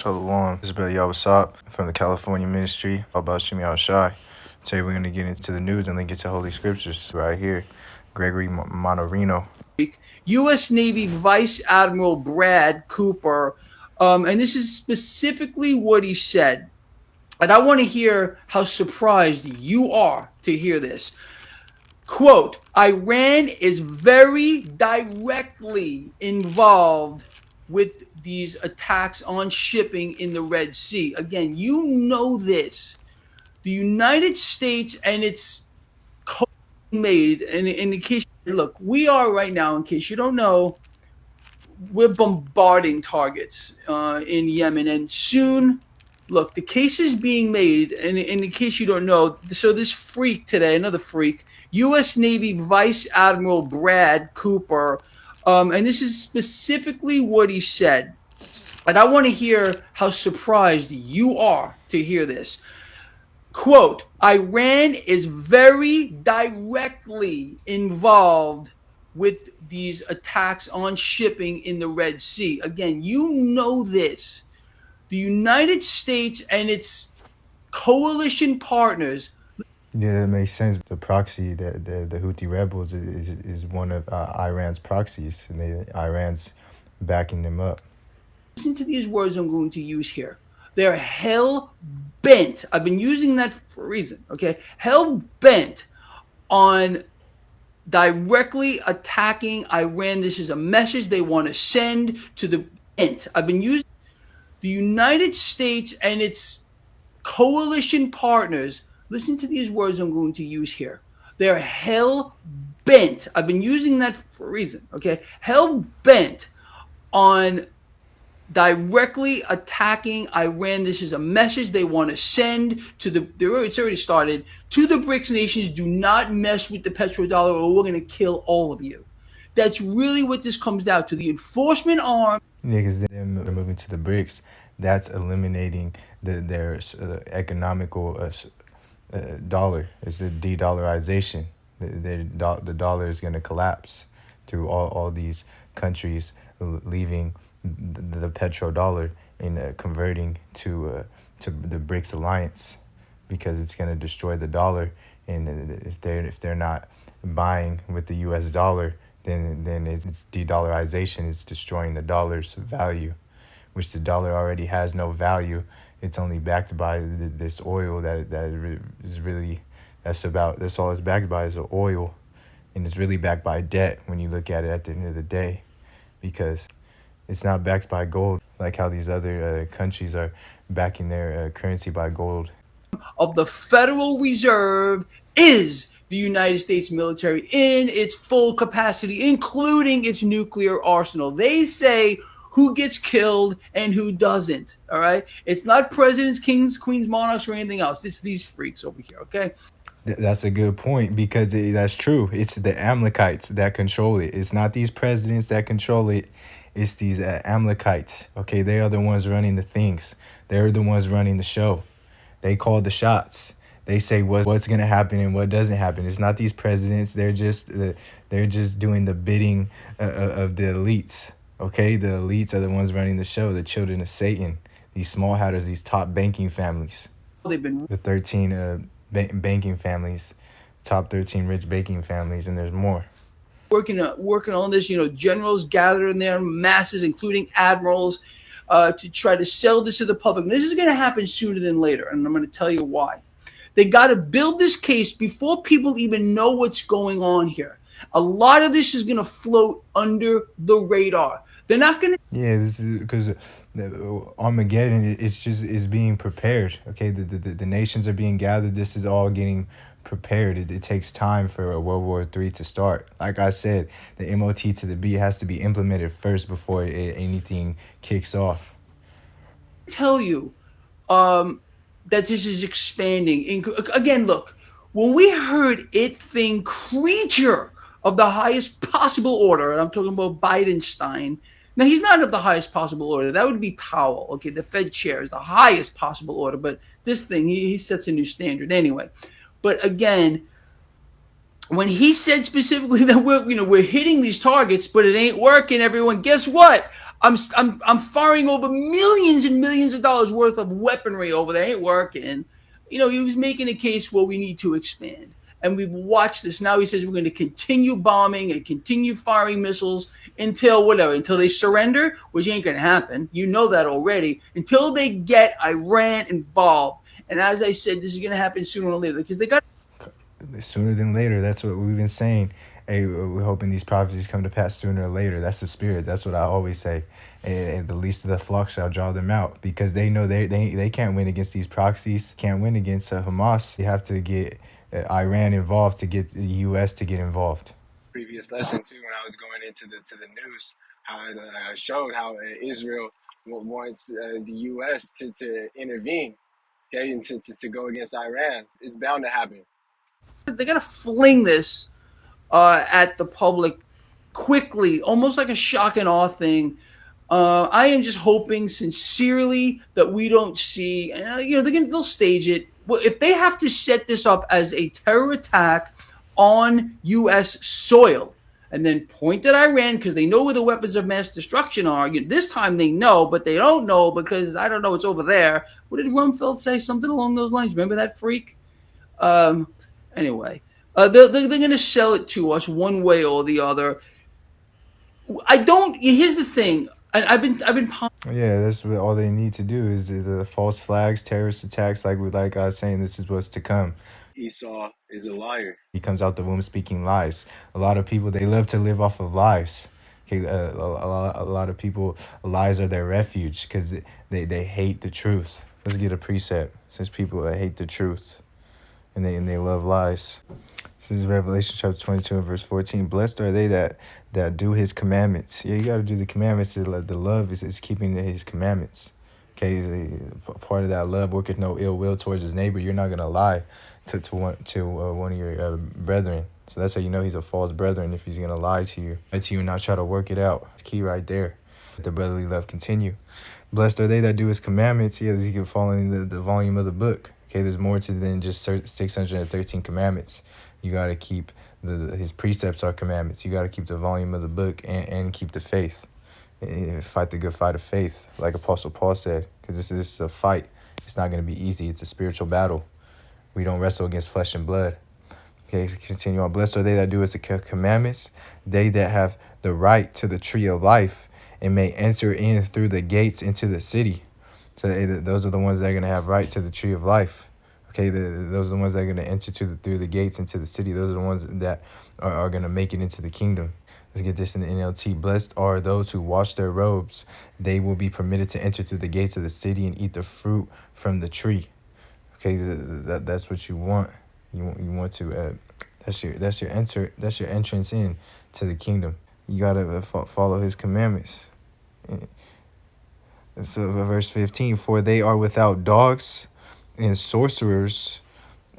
Shalom. This is Billy Yawasop from the California Ministry about Shimi Al Shai. Today we're going to get into the news and then get to Holy Scriptures right here. Gregory Monorino. U.S. Navy Vice Admiral Brad Cooper, and this is specifically what he said. And I want to hear how surprised you are to hear this. Quote, Iran is very directly involved with these attacks on shipping in the Red Sea. Again, you know this. The United States and its made, and in case, look, we are right now, in case you don't know, we're bombarding targets in Yemen, and soon, look, the case is being made, and in case you don't know, so this freak today, another freak, U.S. Navy Vice Admiral Brad Cooper, and this is specifically what he said, and I want to hear how surprised you are to hear this. Quote, Iran is very directly involved with these attacks on shipping in the Red Sea. Again, you know this. The United States and its coalition partners. Yeah, that makes sense. The proxy, the Houthi rebels, is one of Iran's proxies, and Iran's backing them up. Listen to these words I'm going to use here. They're hell bent. I've been using that for a reason, okay? Hell bent on directly attacking Iran. This is a message they want to send to the end. I've been using the United States and its coalition partners. Listen to these words I'm going to use here. They're hell bent. I've been using that for a reason, okay? Hell bent on directly attacking Iran. This is a message they want to send to it's already started, to the BRICS nations. Do not mess with the petrodollar or we're going to kill all of you. That's really what this comes down to. The enforcement arm. Yeah, because they're moving to the BRICS. That's eliminating their economical dollar. It's the de-dollarization. The dollar is going to collapse through all these countries leaving the petrodollar and converting to the BRICS alliance, because it's going to destroy the dollar. And if they're not buying with the U.S. dollar, then it's de-dollarization. It's destroying the dollar's value, which the dollar already has no value. It's only backed by this oil that is really, that's all it's backed by is oil, and it's really backed by debt when you look at it at the end of the day, because it's not backed by gold like how these other countries are backing their currency by gold. Of the Federal Reserve is the United States military in its full capacity, including its nuclear arsenal. They say who gets killed and who doesn't, all right? It's not presidents, kings, queens, monarchs, or anything else. It's these freaks over here, okay? That's a good point, because that's true. It's the Amalekites that control it. It's not these presidents that control it. It's these Amalekites, okay? They are the ones running the things. They're the ones running the show. They call the shots. They say what's going to happen and what doesn't happen. It's not these presidents. They're just doing the bidding of the elites, okay? The elites are the ones running the show, the children of Satan, these small hatters, these top banking families. They've been the 13 banking families, top 13 rich banking families, and there's more. working on this. Generals gathered in their masses, including admirals, to try to sell this to the public. And this is going to happen sooner than later, and I'm going to tell you why. They got to build this case before people even know what's going on here. A lot of this is going to float under the radar. They're not going to. Yeah, this is because Armageddon is being prepared. Okay, the nations are being gathered. This is all getting prepared. It takes time for a World War III to start. Like I said, the MOT to the B has to be implemented first before anything kicks off. Tell you that this is expanding. Again, look, when we heard it thing creature of the highest possible order, and I'm talking about Bidenstein. Now, he's not of the highest possible order. That would be Powell. Okay, the Fed chair is the highest possible order, but this thing, he sets a new standard anyway. But again, when he said specifically that we're hitting these targets, but it ain't working, everyone, guess what? I'm firing over millions and millions of dollars worth of weaponry over there. Ain't working. You know, he was making a case where we need to expand. And we've watched this. Now he says we're going to continue bombing and continue firing missiles until whatever, until they surrender, which ain't going to happen. You know that already. Until they get Iran involved. And as I said, this is going to happen sooner or later because they got Sooner than later. That's what we've been saying. Hey, we're hoping these prophecies come to pass sooner or later. That's the spirit. That's what I always say. And the least of the flock shall draw them out, because they know they can't win against these proxies, can't win against Hamas. You have to get Iran involved to get the U.S. to get involved. Previous lesson too, when I was going into the news, how I showed how Israel wants the U.S. to intervene, okay, and to go against Iran. It's bound to happen. they got to fling this at the public quickly, almost like a shock and awe thing. I am just hoping sincerely that we don't see. You know, they'll stage it. Well, if they have to set this up as a terror attack on U.S. soil and then point at Iran because they know where the weapons of mass destruction are. This time they know, but they don't know because I don't know. It's over there. What did Rumfeld say? Something along those lines. Remember that freak? Um, anyway, they're going to sell it to us one way or the other. I don't. Here's the thing. I've been. Yeah, that's what all they need to do is the false flags, terrorist attacks. Like I was saying, this is what's to come. Esau is a liar. He comes out the womb speaking lies. A lot of people, they love to live off of lies. Okay, a lot of people, lies are their refuge because they hate the truth. Let's get a precept, since people that hate the truth and they love lies. This is Revelation chapter 22 and verse 14. Blessed are they that do his commandments. Yeah, you got to do the commandments. The love is keeping his commandments. Okay, part of that love worketh no ill will towards his neighbor. You're not gonna lie to one of your brethren. So that's how you know he's a false brethren, if he's gonna lie to you and not try to work it out. It's key right there. Let the brotherly love continue. Blessed are they that do his commandments. Yeah, you can follow in the volume of the book. Okay, there's more to than just 613 commandments. You got to keep his precepts are commandments. You got to keep the volume of the book and keep the faith. And fight the good fight of faith, like Apostle Paul said, because this is a fight. It's not going to be easy. It's a spiritual battle. We don't wrestle against flesh and blood. Okay, continue on. Blessed are they that do his commandments, they that have the right to the tree of life and may enter in through the gates into the city. So those are the ones that are going to have right to the tree of life. Okay, those are the ones that are going to enter through the gates into the city. Those are the ones that are going to make it into the kingdom. Let's get this in the NLT. Blessed are those who wash their robes. They will be permitted to enter through the gates of the city and eat the fruit from the tree. Okay, that's what you want. You want to. That's your entrance in to the kingdom. You gotta follow his commandments. So verse 15, for they are without dogs and sorcerers.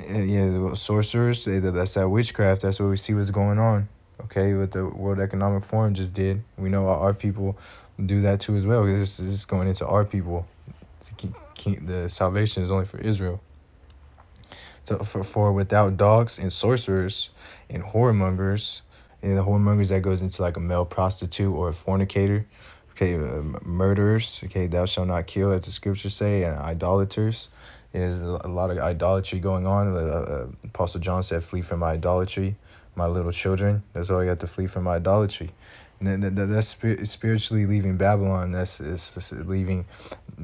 Yeah, sorcerers, that's that witchcraft. That's what we see what's going on. Okay, what the World Economic Forum just did. We know our people do that too as well, because this is going into our people. The salvation is only for Israel. So for without dogs and sorcerers and whoremongers, and the whoremongers, that goes into like a male prostitute or a fornicator. Okay, murderers. Okay, thou shalt not kill, as the scriptures say, and idolaters. There's a lot of idolatry going on. Apostle John said, "Flee from idolatry, my little children." That's all you have to flee from idolatry. And then that's spiritually leaving Babylon. That's leaving.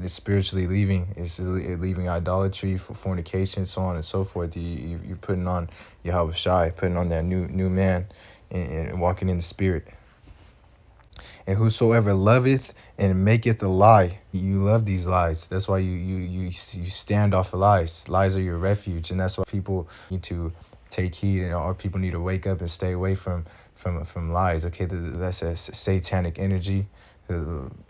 It's spiritually leaving. It's leaving idolatry, for fornication, so on and so forth. You're putting on Yahweh Shai, putting on that new man, and walking in the spirit. And whosoever loveth and maketh a lie, you love these lies. That's why you stand off of lies. Lies are your refuge, and that's why people need to take heed, and our people need to wake up and stay away from lies. Okay, that's a satanic energy,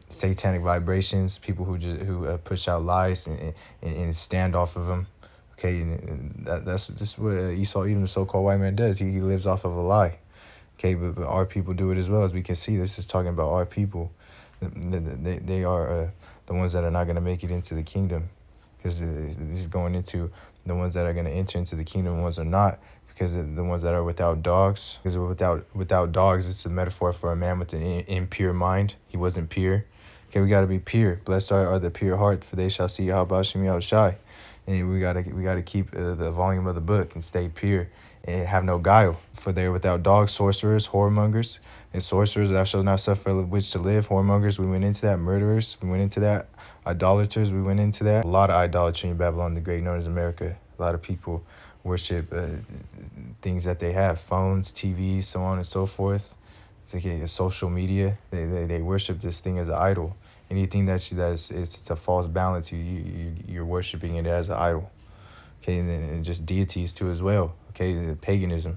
satanic vibrations. People who push out lies and stand off of them. Okay, and that's what Esau, even the so-called white man, does. He lives off of a lie. Okay, but our people do it as well. As we can see, this is talking about our people. They are the ones that are not going to make it into the kingdom, because this is going into the ones that are going to enter into the kingdom. Ones are not, because the ones that are without dogs. Because without dogs, it's a metaphor for a man with an impure mind. He wasn't pure. Okay, we gotta be pure. Blessed are the pure heart, for they shall see Yahweh Shem Yahushai. And we gotta keep the volume of the book and stay pure and have no guile. For they are without dogs, sorcerers, whoremongers, and sorcerers. Thou shalt not suffer a witch to live. Whoremongers, we went into that. Murderers, we went into that. Idolaters, we went into that. A lot of idolatry in Babylon the Great, known as America. A lot of people worship things that they have, phones, TVs, so on and so forth. It's like social media. They worship this thing as an idol. Anything it's a false balance. You're worshiping it as an idol. Okay, and just deities too as well. Okay, the paganism.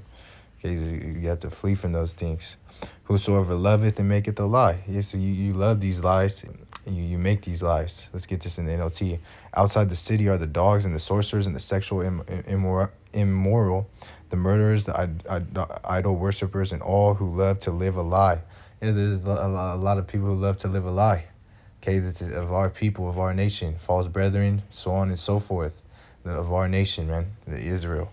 Okay, you have to flee from those things. Whosoever loveth and maketh a lie. Yes, so you love these lies. You make these lies. Let's get this in the NLT. Outside the city are the dogs and the sorcerers and the sexual immoral, the murderers, the idol worshippers, and all who love to live a lie. Yeah, there's a lot of people who love to live a lie. Okay, this is of our people, of our nation, false brethren, so on and so forth, of our nation, man, the Israel.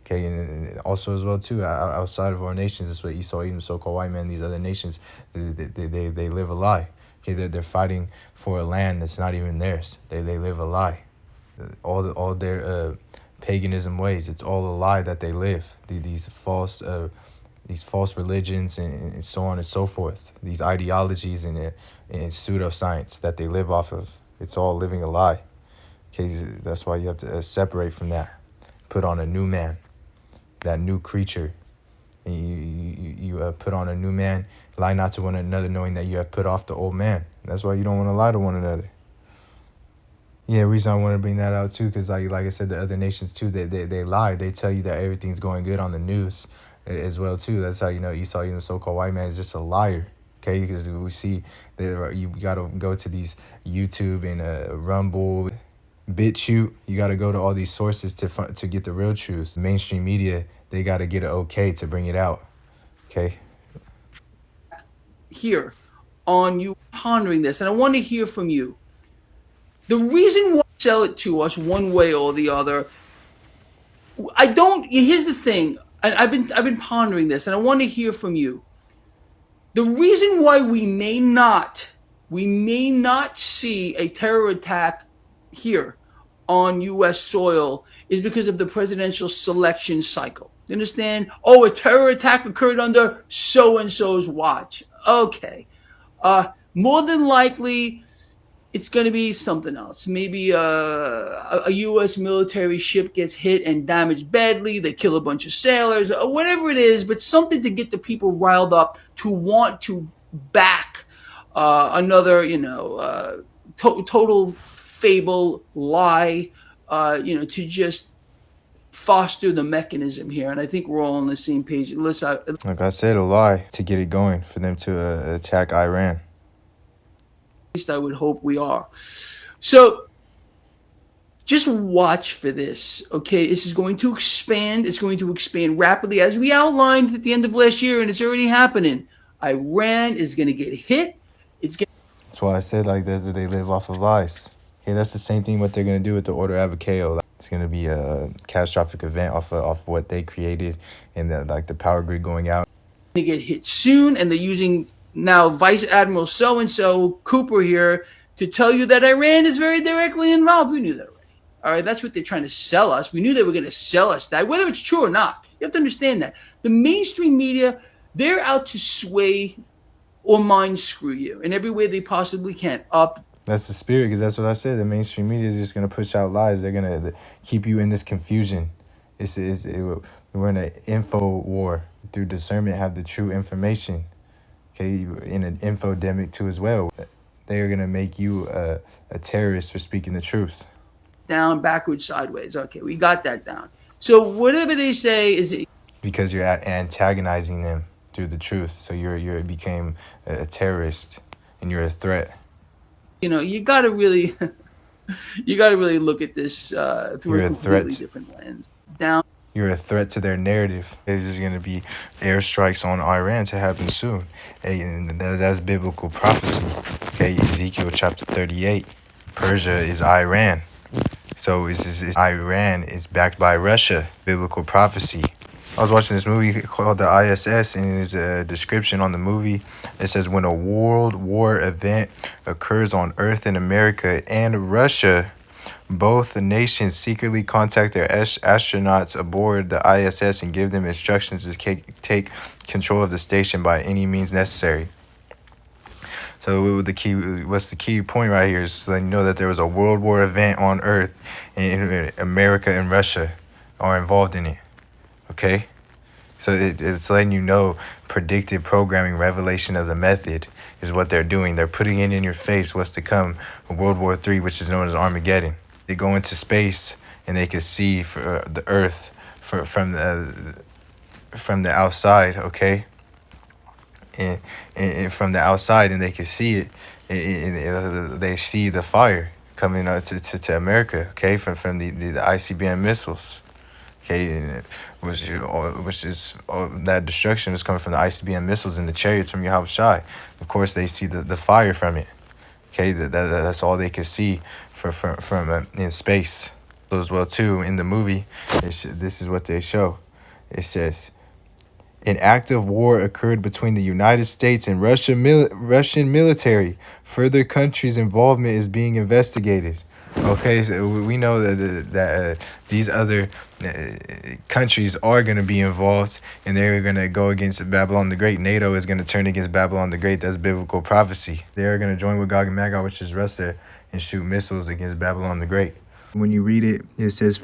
Okay, and also as well too, outside of our nations, this is what Esau, even so-called white man, these other nations, they live a lie. Okay, they're fighting for a land that's not even theirs. They live a lie. All their paganism ways, it's all a lie that they live. These false religions and so on and so forth. These ideologies and pseudoscience that they live off of. It's all living a lie. Okay, that's why you have to separate from that. Put on a new man, that new creature. And you put on a new man. Lie not to one another, knowing that you have put off the old man. That's why you don't want to lie to one another. Yeah, the reason I want to bring that out too, because like I said, the other nations too, they lie. They tell you that everything's going good on the news as well too. That's how you know Esau, even so-called white man, is just a liar. Okay, because we see that you got to go to these YouTube and Rumble, BitChute. You got to go to all these sources to get the real truth. Mainstream media, they got to get an okay to bring it out. Okay. Here on you pondering this, and I want to hear from you. The reason why you sell it to us one way or the other, I don't. Here's the thing. I've been pondering this, and I want to hear from you. The reason why we may not see a terror attack here on U.S. soil is because of the presidential selection cycle. You understand? Oh, a terror attack occurred under so and so's watch. Okay, more than likely, it's going to be something else. Maybe a U.S. military ship gets hit and damaged badly. They kill a bunch of sailors, or whatever it is, but something to get the people riled up to want to back another, total fable lie, to just foster the mechanism here. And I think we're all on the same page. Listen, like I said, a lie to get it going for them to attack Iran. I would hope we are. So just watch for this, okay? This is going to expand. It's going to expand rapidly, as we outlined at the end of last year, and it's already happening. Iran is going to get hit. That's why I said like that they live off of lies. Okay, that's the same thing what they're going to do with the Order Abakeo. It's going to be a catastrophic event off what they created, and the power grid going out. Going to get hit soon, and they're using now Vice Admiral so-and-so Cooper here to tell you that Iran is very directly involved. We knew that already. All right, that's what they're trying to sell us. We knew they were going to sell us that, whether it's true or not. You have to understand that. The mainstream media, they're out to sway or mind screw you in every way they possibly can. That's the spirit, because that's what I said. The mainstream media is just going to push out lies. They're going to keep you in this confusion. We're in an info war. Through discernment, have the true information. Okay, in an infodemic too as well. They are gonna make you a terrorist for speaking the truth. Down, backwards, sideways. Okay, we got that down. So whatever they say is because you're antagonizing them through the truth. So you became a terrorist and you're a threat. You gotta really look at this through a completely different lens. Down. You're a threat to their narrative. There's going to be airstrikes on Iran to happen soon. And that's biblical prophecy. Okay, Ezekiel chapter 38. Persia is Iran. So Iran is backed by Russia. Biblical prophecy. I was watching this movie called the ISS, and there's a description on the movie. It says when a world war event occurs on Earth in America and Russia, both nations secretly contact their astronauts aboard the ISS and give them instructions to take control of the station by any means necessary. So what's the key point right here is letting you know that there was a world war event on Earth, and America and Russia are involved in it. Okay, so it's letting you know predictive programming, revelation of the method is what they're doing. They're putting it in your face what's to come, World War III, which is known as Armageddon. They go into space and they can see the Earth from the outside. Okay. And from the outside, and they can see it, and they see the fire coming to America, okay, from the ICBM missiles, okay, and which is that destruction is coming from the ICBM missiles and the chariots from Yahushua. Of course, they see the fire from it, okay, that's all they can see from in space. So as well too in the movie, this is what they show. It says, an active war occurred between the United States and Russian military. Further countries' involvement is being investigated. Okay, so we know that these other countries are going to be involved, and they're going to go against Babylon the Great. NATO is going to turn against Babylon the Great. That's biblical prophecy. They're going to join with Gog and Magog, which is Russia, and shoot missiles against Babylon the Great. When you read it, it says,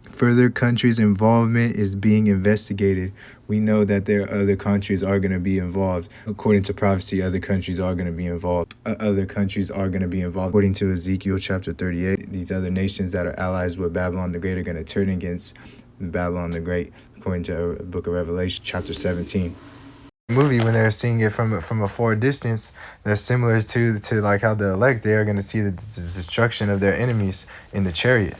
further countries' involvement is being investigated. We know that other countries are going to be involved. According to prophecy, other countries are going to be involved. Other countries are going to be involved. According to Ezekiel chapter 38, these other nations that are allies with Babylon the Great are going to turn against Babylon the Great, according to the book of Revelation chapter 17. Movie, when they're seeing it from a far distance, that's similar to like how the elect, they are going to see the destruction of their enemies in the chariot.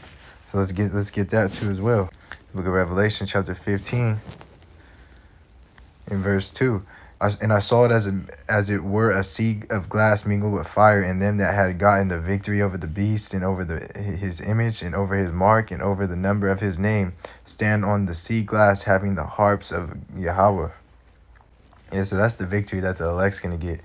So let's get that too as well. Book of Revelation chapter 15 in verse 2. And I saw it as it were a sea of glass mingled with fire, and them that had gotten the victory over the beast and over his image and over his mark and over the number of his name stand on the sea glass, having the harps of Yahweh. Yeah, so that's the victory that the elect's gonna get.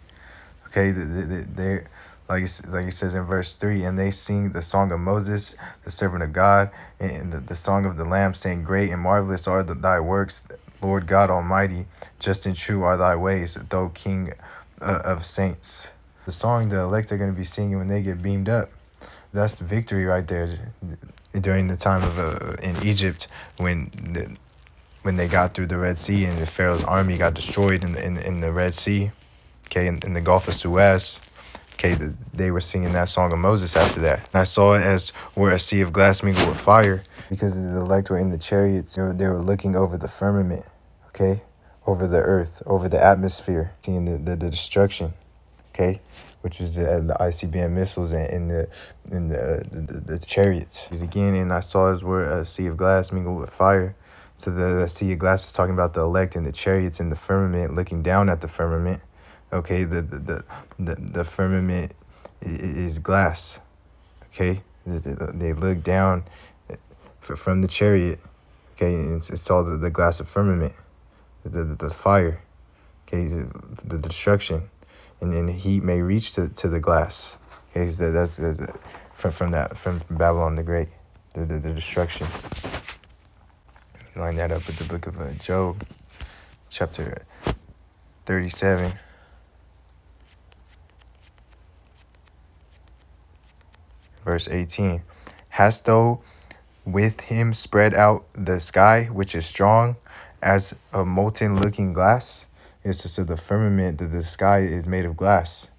Okay, they like it says in verse 3, and they sing the song of Moses, the servant of God, and the song of the Lamb, saying, great and marvelous are thy works, Lord God Almighty. Just and true are thy ways, thou King of saints. The song the elect are going to be singing when they get beamed up. That's the victory right there. During the time of in Egypt, when they got through the Red Sea and the Pharaoh's army got destroyed in the Red Sea, okay, in the Gulf of Suez. Okay, they were singing that song of Moses after that. And I saw it as were a sea of glass mingled with fire, because the elect were in the chariots. They were looking over the firmament, okay, over the earth, over the atmosphere, seeing the destruction, okay, which is the ICBM missiles and the chariots. Again, and I saw as were a sea of glass mingled with fire. So the sea of glass is talking about the elect and the chariots in the firmament, looking down at the firmament. Okay, the firmament is glass. Okay, they look down from the chariot. Okay, and it's all the glass of firmament, the fire. Okay, the destruction, and then heat may reach to the glass. Okay, so that's from Babylon the Great, the destruction. Line that up with the book of Job, chapter 37. Verse 18, hast thou with him spread out the sky, which is strong as a molten looking glass? It's just so the firmament, the sky is made of glass.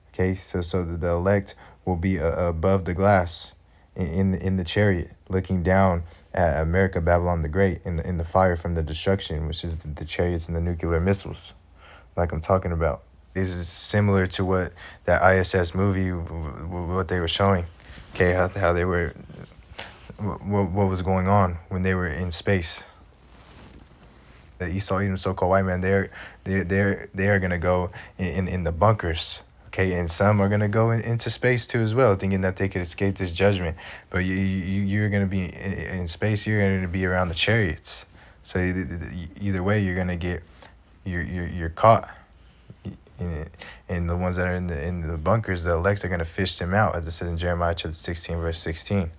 Okay, so the elect will be above the glass in the chariot, looking down at America, Babylon the Great, in the fire from the destruction, which is the chariots and the nuclear missiles, like I'm talking about. This is similar to what that ISS movie, what they were showing. Okay, how they were, what was going on when they were in space. The Esau, Edom, so-called white man, they are gonna go in the bunkers. Okay, and some are gonna go into space too as well, thinking that they could escape this judgment. But you're gonna be in space. You're gonna be around the chariots. So either way, you're gonna get you're caught. And the ones that are in the bunkers, the elect are gonna fish them out, as it says in Jeremiah chapter 16, verse 16.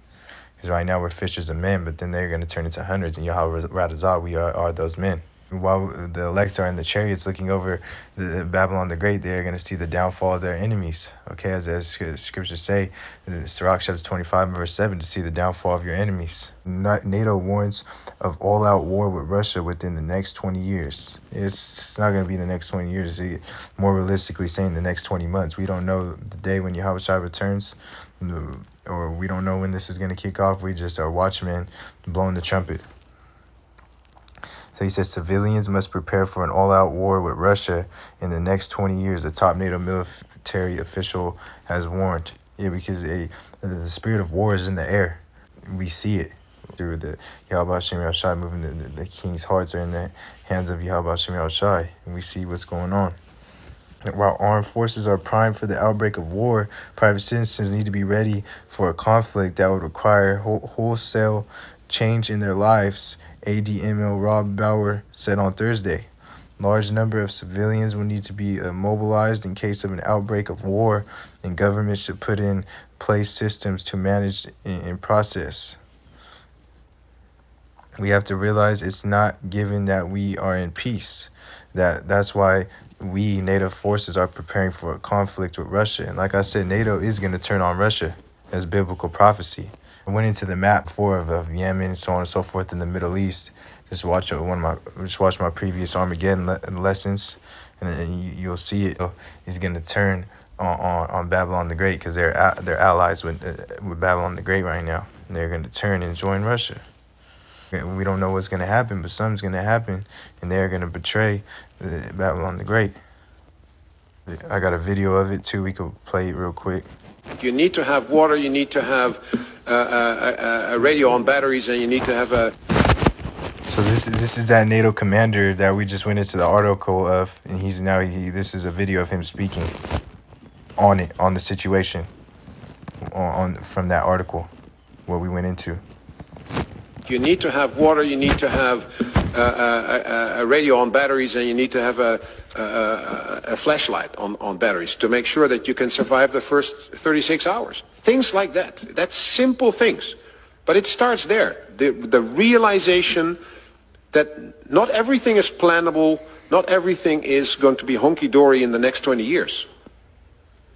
Because right now we're fishers of men, but then they're gonna turn into hundreds, and Yahweh Radazah, we are those men. While the elect are in the chariots looking over the Babylon the Great, they're going to see the downfall of their enemies. Okay, as scriptures say, in Sirach chapter 25 verse 7, to see the downfall of your enemies. NATO warns of all-out war with Russia within the next 20 years. It's not going to be the next 20 years. It's more realistically saying the next 20 months. We don't know the day when Yahweh Shai returns, or we don't know when this is going to kick off. We just are watchmen blowing the trumpet. So he says civilians must prepare for an all-out war with Russia in the next 20 years. A top NATO military official has warned. Yeah, because the spirit of war is in the air. We see it through the Yahweh Shem Yahushai moving. The king's hearts are in the hands of Yahweh Shem Yahushai, and we see what's going on. While armed forces are primed for the outbreak of war, private citizens need to be ready for a conflict that would require wholesale change in their lives. ADML Rob Bauer said on Thursday. Large number of civilians will need to be mobilized in case of an outbreak of war, and government should put in place systems to manage and process. We have to realize it's not given that we are in peace. That's why we, NATO forces, are preparing for a conflict with Russia. And like I said, NATO is going to turn on Russia as biblical prophecy. I went into the map before of Yemen and so on and so forth in the Middle East. Just watch my previous Armageddon lessons, and you'll see it. He's going to turn on Babylon the Great, because they're allies with Babylon the Great right now. And they're going to turn and join Russia. We don't know what's going to happen, but something's going to happen, and they're going to betray Babylon the Great. I got a video of it too. We could play it real quick. You need to have water, you need to have a radio on batteries, and you need to have a... So this is that NATO commander that we just went into the article of, and this is a video of him speaking on the situation from that article where we went into. You need to have water, you need to have a radio on batteries, and you need to have a flashlight on batteries to make sure that you can survive the first 36 hours. Things like that. That's simple things. But it starts there. The realization that not everything is plannable, not everything is going to be hunky-dory in the next 20 years.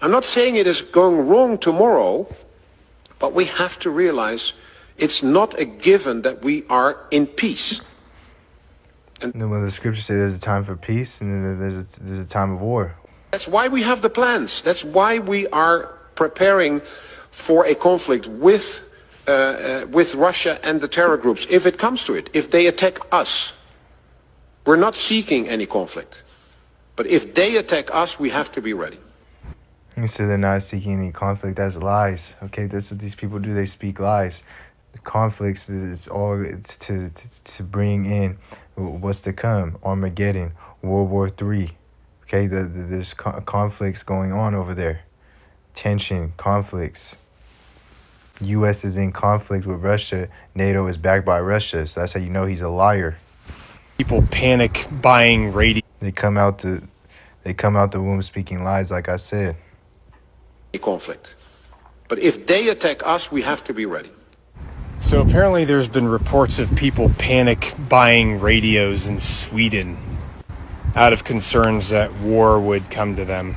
I'm not saying it is going wrong tomorrow, but we have to realize it's not a given that we are in peace. And when the scriptures say there's a time for peace and then there's a time of war. That's why we have the plans. That's why we are preparing for a conflict with Russia and the terror groups, if it comes to it, if they attack us. We're not seeking any conflict. But if they attack us, we have to be ready. You said they're not seeking any conflict. That's lies. Okay, that's what these people do. They speak lies. The conflicts is all to bring in what's to come. Armageddon, World War III. Okay, there's conflicts going on over there. Tension, conflicts. U.S. is in conflict with Russia. NATO is backed by Russia. So that's how you know he's a liar. People panic buying radio. They come out the womb speaking lies, like I said. Conflict. But if they attack us, we have to be ready. So apparently there's been reports of people panic buying radios in Sweden out of concerns that war would come to them.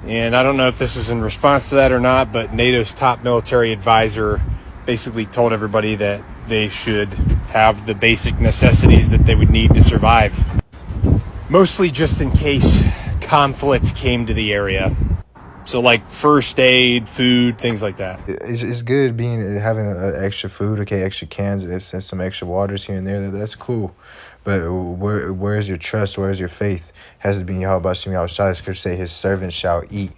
And I don't know if this was in response to that or not, but NATO's top military advisor basically told everybody that they should have the basic necessities that they would need to survive. Mostly just in case conflict came to the area. So like first aid, food, things like that. It's good having extra food, okay, extra cans, and some extra waters here and there. That's cool. But where's your trust? Where's your faith? Has to be Yahweh Shem Yahushai. Scripture say his servants shall eat.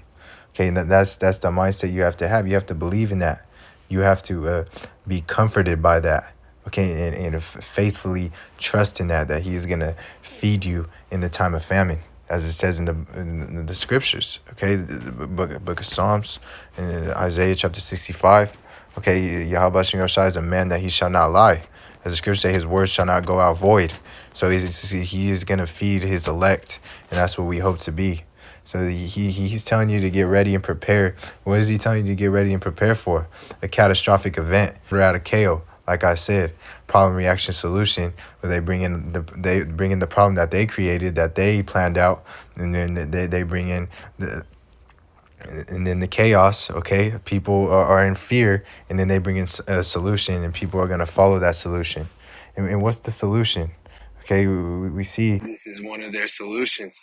Okay, and that's the mindset you have to have. You have to believe in that. You have to be comforted by that. Okay, and faithfully trust in that he is going to feed you in the time of famine, as it says in the scriptures. Okay, the book of Psalms, and Isaiah chapter 65. Okay, Yahweh Shem Yahushai is a man that he shall not lie. As the scriptures say, his words shall not go out void. So he is going to feed his elect, and that's what we hope to be. So he's telling you to get ready and prepare. What is he telling you to get ready and prepare for? A catastrophic event. We're out of KO. Like I said, problem, reaction, solution, where they bring in the problem that they created, that they planned out, and then they bring in the chaos. Okay, people are in fear, and then they bring in a solution, and people are gonna follow that solution. And what's the solution? Okay, we see This is one of their solutions.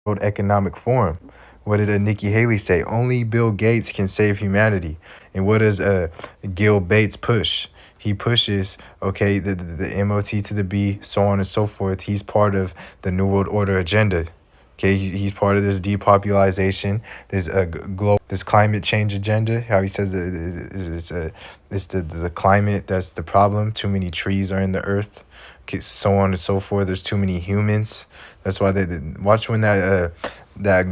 World Economic Forum. What did Nikki Haley say? Only Bill Gates can save humanity. And what does Gil Bates push? He pushes, okay, the MOT to the B, so on and so forth. He's part of the New World Order agenda. Okay, he's part of this depopulation, this this climate change agenda. How he says it's the climate that's the problem. Too many trees are in the earth, okay, so on and so forth. There's too many humans. That's why they watch when that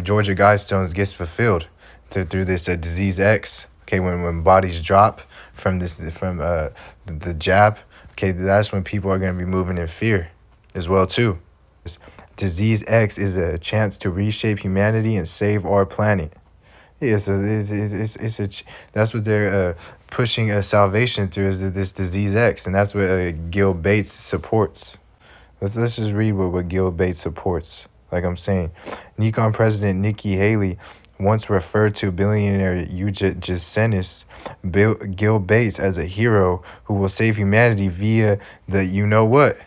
Georgia Guidestones gets fulfilled through this disease X. Okay, when bodies drop from the jab. Okay, that's when people are going to be moving in fear as well too. Disease X is a chance to reshape humanity and save our planet. Yes, that's what they're pushing salvation through, is this disease X, and that's what Gil Bates supports. Let's just read what Gil Bates supports. Like I'm saying, Nikon President Nikki Haley once referred to billionaire eugenicist Gil Bates as a hero who will save humanity via the you know what.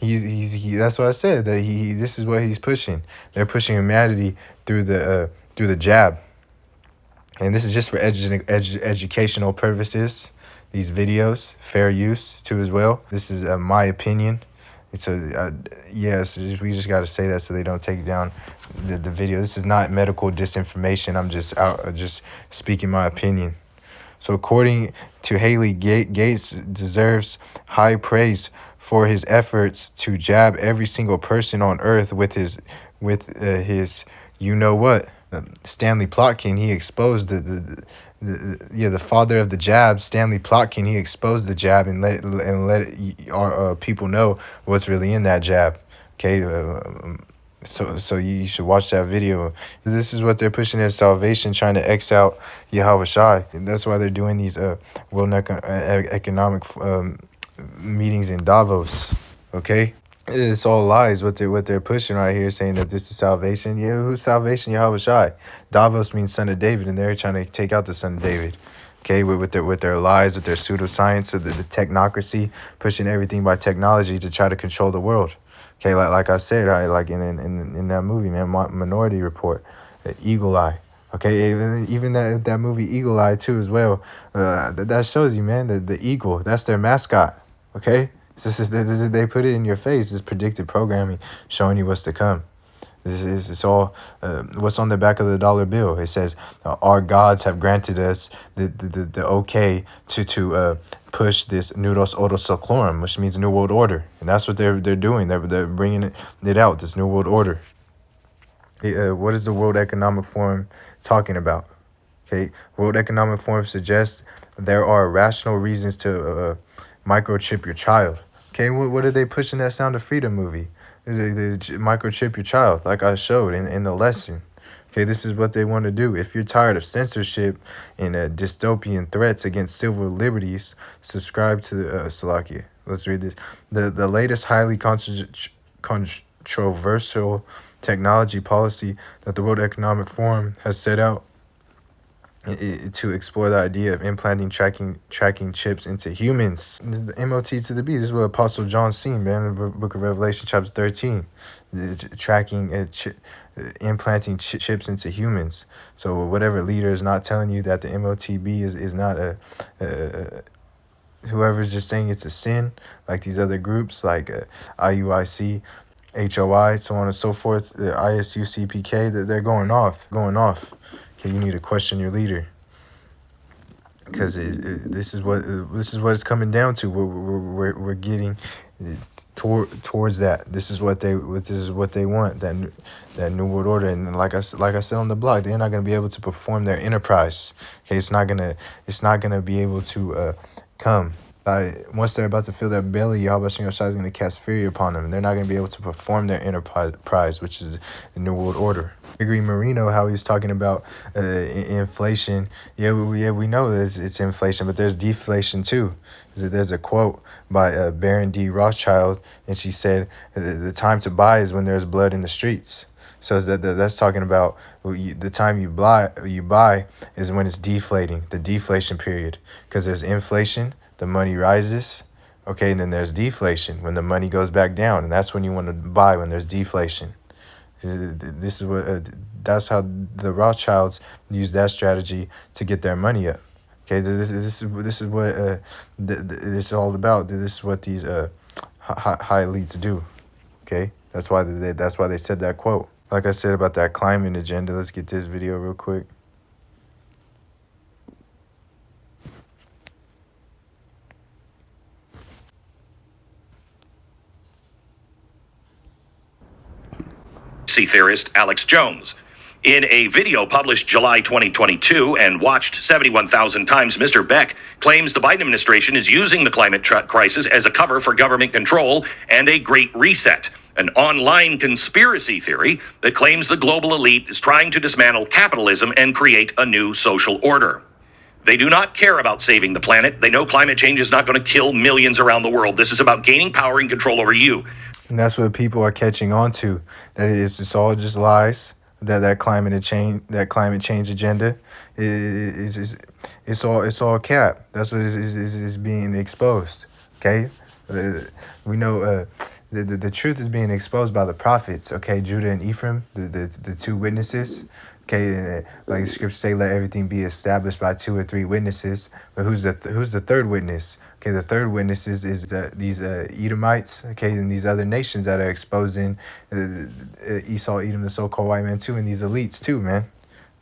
That's what I said, that this is what he's pushing. They're pushing humanity through the jab. And this is just for educational purposes. These videos, fair use too as well. This is my opinion. Yes, we just got to say that so they don't take down the video. This is not medical disinformation. I'm just speaking my opinion. So according to Haley, Gates deserves high praise for his efforts to jab every single person on Earth with his you know what. Stanley Plotkin, he exposed the father of the jab, Stanley Plotkin. He exposed the jab and let our people know what's really in that jab. Okay, so you should watch that video. This is what they're pushing as salvation, trying to X out Yahweh Shai. And that's why they're doing these World Economic meetings in Davos. Okay, it's all lies what they're pushing right here, saying that this is salvation. Yeah, who's salvation? Yahweh Shai. Davos means son of David, and they're trying to take out the son of David. Okay, with their lies, with their pseudoscience, the technocracy, pushing everything by technology to try to control the world. Okay, like I said, like in that movie, man, Minority Report, Eagle Eye. Okay, even that movie Eagle Eye too as well. That shows you, man, the eagle. That's their mascot. Okay, they put it in your face. This predictive programming showing you what's to come. It's all what's on the back of the dollar bill. It says our gods have granted us the okay to push this Nudos Odos Seclorum, which means New World Order, and that's what they're doing. They're bringing it out. This New World Order. What is the World Economic Forum talking about? Okay, World Economic Forum suggests there are rational reasons to microchip your child. Okay, what are they pushing that Sound of Freedom movie? They microchip your child, like I showed in the lesson. Okay, this is what they want to do. If you're tired of censorship and dystopian threats against civil liberties, subscribe to Salakia. Let's read this. The latest highly controversial technology policy that the World Economic Forum has set out to explore the idea of implanting tracking chips into humans. The MOT to the B. This is what Apostle John seen, man, in the book of Revelation, chapter 13. Implanting chips into humans. So whatever leader is not telling you that the MOTB is not whoever's just saying it's a sin, like these other groups like IUIC, HOI, so on and so forth, ISU, CPK, they're going off. Okay, you need to question your leader, because this is what it's coming down to. We're getting towards that. This is what they want, that New World Order. And like I said on the blog, they're not going to be able to perform their enterprise. Okay, it's not gonna be able to come. Once they're about to fill their belly, Yahweh Shai is going to cast fury upon them. They're not going to be able to perform their enterprise, which is the New World Order. Gregory Marino, how he was talking about inflation. We know that it's inflation, but there's deflation too. There's a quote by Baron D. Rothschild, and she said, "The time to buy is when there's blood in the streets." So that's talking about the time you buy is when it's deflating, the deflation period, because there's inflation, the money rises, okay, and then there's deflation when the money goes back down, and that's when you want to buy, when there's deflation. This is what that's how the Rothschilds use that strategy to get their money up. Okay, this is what this is all about. This is what these high elites do. Okay, that's why they said that quote. Like I said about that climate agenda, let's get this video real quick. Theorist Alex Jones. In a video published July 2022 and watched 71,000 times, Mr. Beck claims the Biden administration is using the climate crisis as a cover for government control and a great reset, an online conspiracy theory that claims the global elite is trying to dismantle capitalism and create a new social order. They do not care about saving the planet. They know climate change is not going to kill millions around the world. This is about gaining power and control over you. And that's what people are catching on to. That it's all just lies. That climate change agenda it's all cap. That's what is being exposed. Okay, we know the truth is being exposed by the prophets. Okay, Judah and Ephraim, the two witnesses. Okay, like the scriptures say, let everything be established by 2 or 3 witnesses. But who's the third witness? Okay, the third witness is these Edomites, okay, and these other nations that are exposing Esau, Edom, the so-called white man too, and these elites too, man.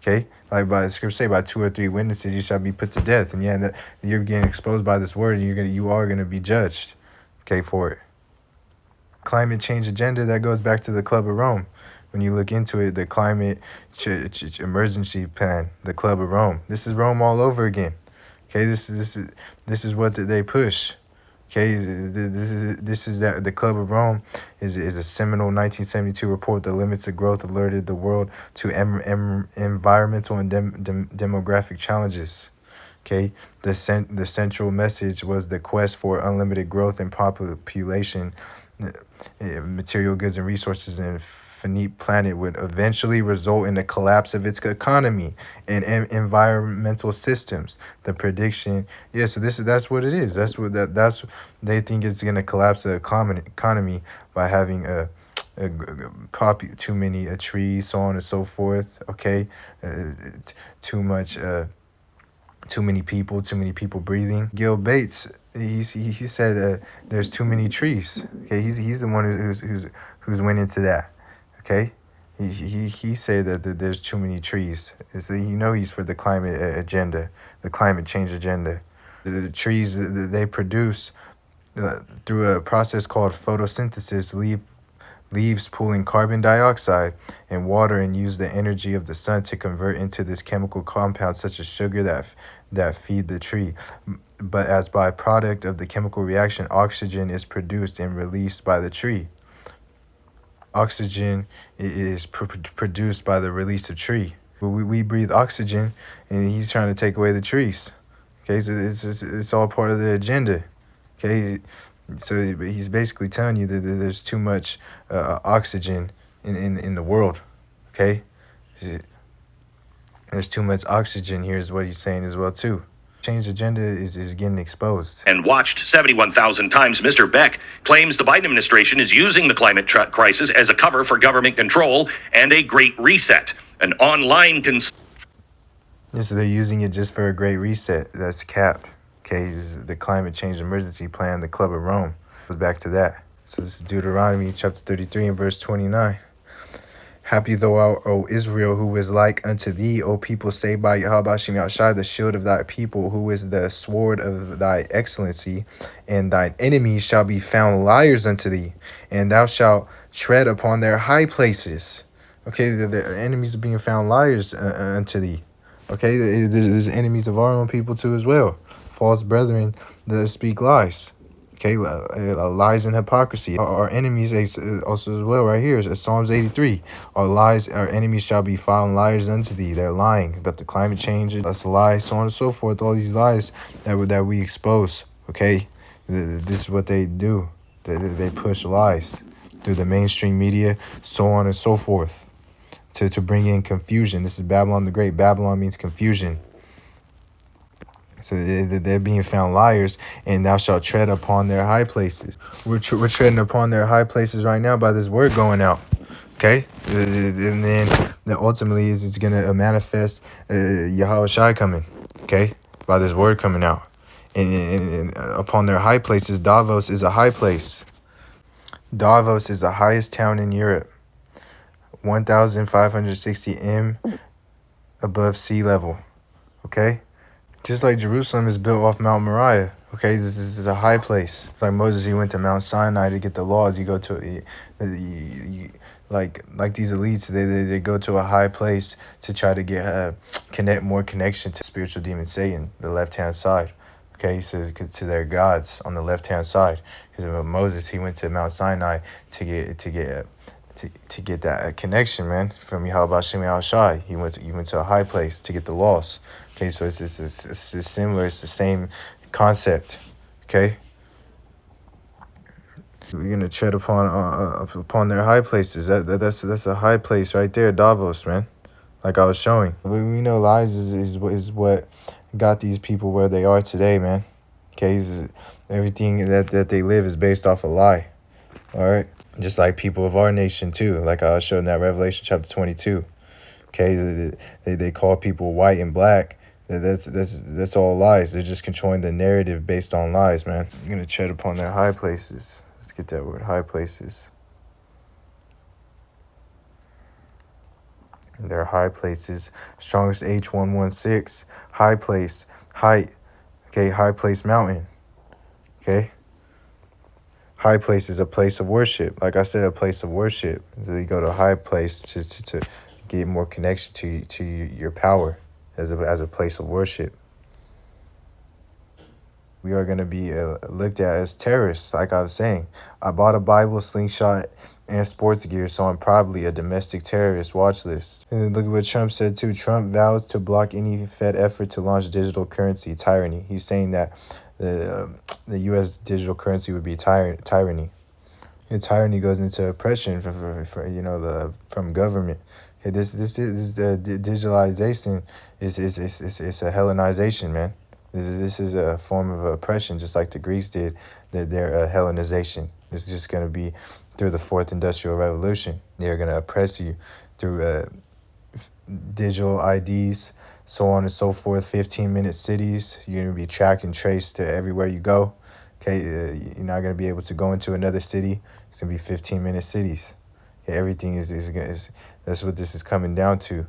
Okay, like by the scripture say, by 2 or 3 witnesses you shall be put to death, and you're getting exposed by this word, and you are gonna be judged, okay, for it. Climate change agenda, that goes back to the Club of Rome. When you look into it, the climate emergency plan, the Club of Rome. This is Rome all over again. Okay, this is what they push. Okay, this is that the Club of Rome is a seminal 1972 report that limits of growth alerted the world to environmental and demographic challenges. Okay, the central message was the quest for unlimited growth in population, material goods and resources, and finite planet would eventually result in the collapse of its economy and environmental systems. The prediction, so that's what it is. That's they think it's gonna collapse the economy by having too many trees, so on and so forth. Okay, too many people breathing. Gil Bates, he said there's too many trees. Okay, he's the one who's went into that. Okay, he said that there's too many trees. So he's for the climate agenda, the climate change agenda. The trees that they produce through a process called photosynthesis, leaves pulling carbon dioxide and water and use the energy of the sun to convert into this chemical compound such as sugar that feed the tree. But as byproduct of the chemical reaction, oxygen is produced and released by the tree. Oxygen is produced by the release of tree. We breathe oxygen, and he's trying to take away the trees. Okay, so it's all part of the agenda. Okay, so he's basically telling you that there's too much oxygen in the world. Okay, there's too much oxygen here is what he's saying as well too. Change agenda is getting exposed. And watched 71,000 times, Mr. Beck claims the Biden administration is using the climate crisis as a cover for government control and a great reset, an online So they're using it just for a great reset. That's capped. Okay, this is the climate change emergency plan, the Club of Rome. Goes back to that. So this is Deuteronomy chapter 33 and verse 29. Happy thou art, O Israel, who is like unto thee, O people saved by Yahweh Shem Yahshai, the shield of thy people, who is the sword of thy excellency, and thine enemies shall be found liars unto thee, and thou shalt tread upon their high places. Okay, the enemies are being found liars unto thee. Okay, there's enemies of our own people too as well. False brethren that speak lies. Okay, lies and hypocrisy. Our enemies also as well right here. It's Psalms 83. Our enemies shall be found liars unto thee. They're lying about the climate change. That's a lie, so on and so forth. All these lies that we expose. Okay, this is what they do. They push lies through the mainstream media, so on and so forth, to bring in confusion. This is Babylon the Great. Babylon means confusion. So they're being found liars, and thou shalt tread upon their high places. We're treading upon their high places right now by this word going out. Okay, and then ultimately it's going to manifest Yahweh Shai coming. Okay, by this word coming out, and upon their high places. Davos is a high place. Davos is the highest town in Europe, 1,560 m above sea level. Okay. Just like Jerusalem is built off Mount Moriah. Okay, this is a high place. Like Moses, he went to Mount Sinai to get the laws. You go to like these elites, they go to a high place to try to get more connection to spiritual demon Satan, the left hand side. Okay, so to their gods on the left hand side. Because Moses, he went to Mount Sinai to get that connection, man, from Yahweh Shem Yahweh Shai. He went to a high place to get the laws. Okay, so it's similar. It's the same concept. Okay, we're gonna tread upon their high places. That's a high place right there, Davos, man. Like I was showing, we know lies is what got these people where they are today, man. Okay, everything that they live is based off a lie. All right, just like people of our nation too. Like I showed in that Revelation chapter 22. Okay, they call people white and black. That's all lies. They're just controlling the narrative based on lies, man. You're gonna tread upon their high places. Let's get that word, high places. Their high places. Strongest H116. High place. Height. Okay, high place mountain. Okay. High place is a place of worship. Like I said, a place of worship. So you go to a high place to get more connection to your power as a place of worship. We are going to be looked at as terrorists, like I was saying. I bought a Bible, slingshot, and sports gear, so I'm probably a domestic terrorist. Watch this. And look at what Trump said, too. Trump vows to block any Fed effort to launch digital currency. Tyranny. He's saying that the U.S. digital currency would be tyranny. And tyranny goes into oppression from government. Okay, this digitalization is a Hellenization, man. This is a form of oppression, just like the Greeks did their Hellenization. This is just going to be through the Fourth Industrial Revolution. They're going to oppress you through digital IDs, so on and so forth. 15-minute cities. You're going to be tracked and traced to everywhere you go. Okay, you're not going to be able to go into another city. It's going to be 15-minute cities. Okay, everything is that's what this is coming down to.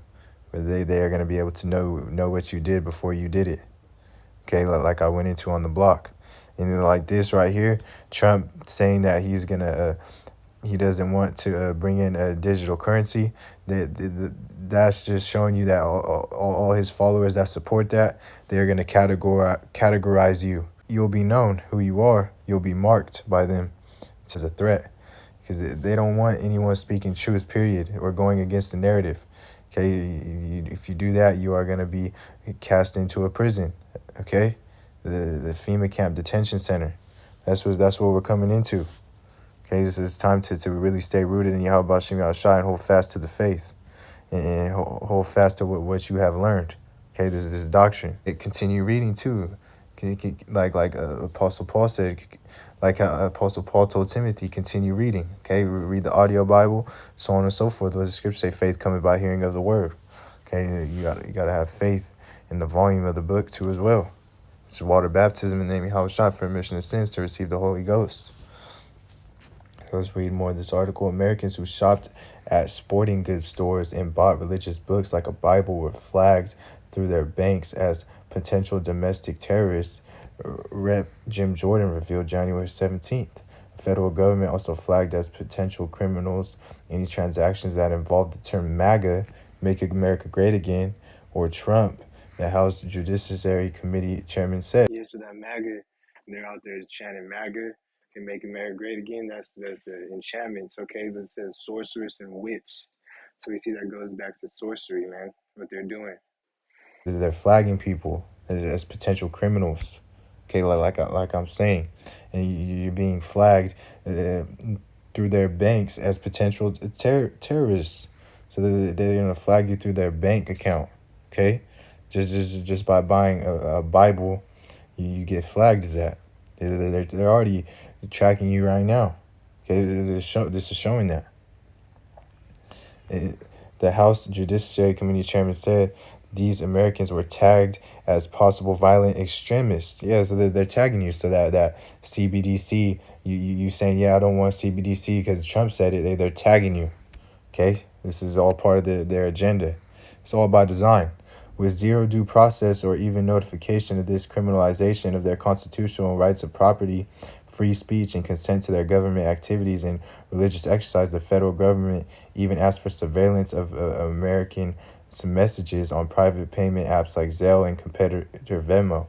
Where they are going to be able to know what you did before you did it. Okay, like I went into on the block. And then like this right here, Trump saying that he's going to, he doesn't want to bring in a digital currency. That's just showing you that all his followers that support that, they're going to categorize you. You'll be known who you are. You'll be marked by them. It's as a threat. Because they don't want anyone speaking truth, period, or going against the narrative. Okay, if you do that, you are going to be cast into a prison. Okay, the FEMA camp detention center. That's what we're coming into. Okay, this is time to really stay rooted in Yahweh Shem Yahweh Shai and hold fast to the faith, and hold fast to what you have learned. Okay, this is doctrine. Continue reading too, like Apostle Paul said. Like how Apostle Paul told Timothy, continue reading. Okay, read the audio Bible, so on and so forth. What the scripture say, faith cometh by hearing of the word. Okay, you gotta have faith in the volume of the book too as well. It's water baptism in the name of Yahweh Shai for remission of sins to receive the Holy Ghost. Let's read more of this article. Americans who shopped at sporting goods stores and bought religious books like a Bible were flagged through their banks as potential domestic terrorists. Rep. Jim Jordan revealed January 17th. The federal government also flagged as potential criminals any transactions that involved the term MAGA, Make America Great Again, or Trump, The House Judiciary Committee chairman said. Yeah, so that MAGA, they're out there chanting MAGA can make America great again. That's the enchantments, okay? That says sorceress and witch. So we see that goes back to sorcery, man. What they're doing. They're flagging people as potential criminals. Okay, like I'm saying, and you're being flagged through their banks as potential terrorists. So they're gonna flag you through their bank account. Okay, just by buying a Bible, you get flagged as that. They're already tracking you right now. Okay, this is showing that. The House Judiciary Committee chairman said these Americans were tagged as possible violent extremists. Yeah, so they're tagging you so that CBDC, you saying, yeah, I don't want CBDC because Trump said it. They're tagging you. Okay, this is all part of their agenda. It's all by design. With zero due process or even notification of this criminalization of their constitutional rights of property, free speech, and consent to their government activities and religious exercise, the federal government even asked for surveillance of American messages on private payment apps like Zelle and competitor Venmo.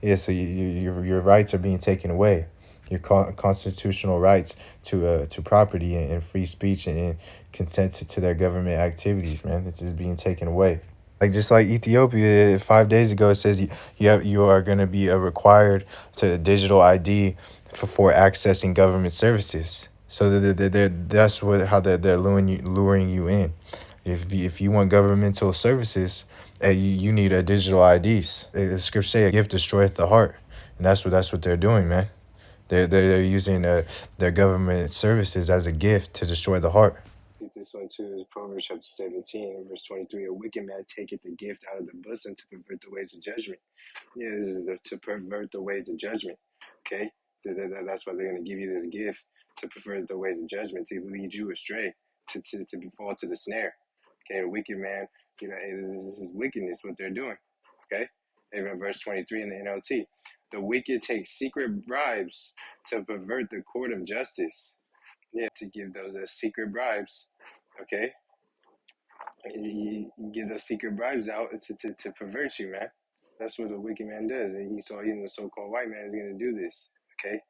Yeah, so your rights are being taken away. Your constitutional rights to property and free speech and consent to their government activities, man. This is being taken away. Like just like Ethiopia, 5 days ago, it says you are going to be required to a digital ID for accessing government services. So that's how they're luring you in. If you want governmental services, you need a digital IDs. The scripture say a gift destroyeth the heart, and that's what they're doing, man. They're using their government services as a gift to destroy the heart. This one too is Proverbs chapter 17, verse 23. A wicked man taketh the gift out of the bosom to pervert the ways of judgment. Yeah, this is to pervert the ways of judgment. Okay, that's why they're going to give you this gift to pervert the ways of judgment, to lead you astray, to fall to the snare. Okay, a wicked man, this is wickedness what they're doing. Okay, even verse 23 in the NLT. The wicked take secret bribes to pervert the court of justice. Yeah, to give those secret bribes. Okay, you give those secret bribes out to pervert you, man. That's what the wicked man does. And he saw even the so-called white man is going to do this. Okay,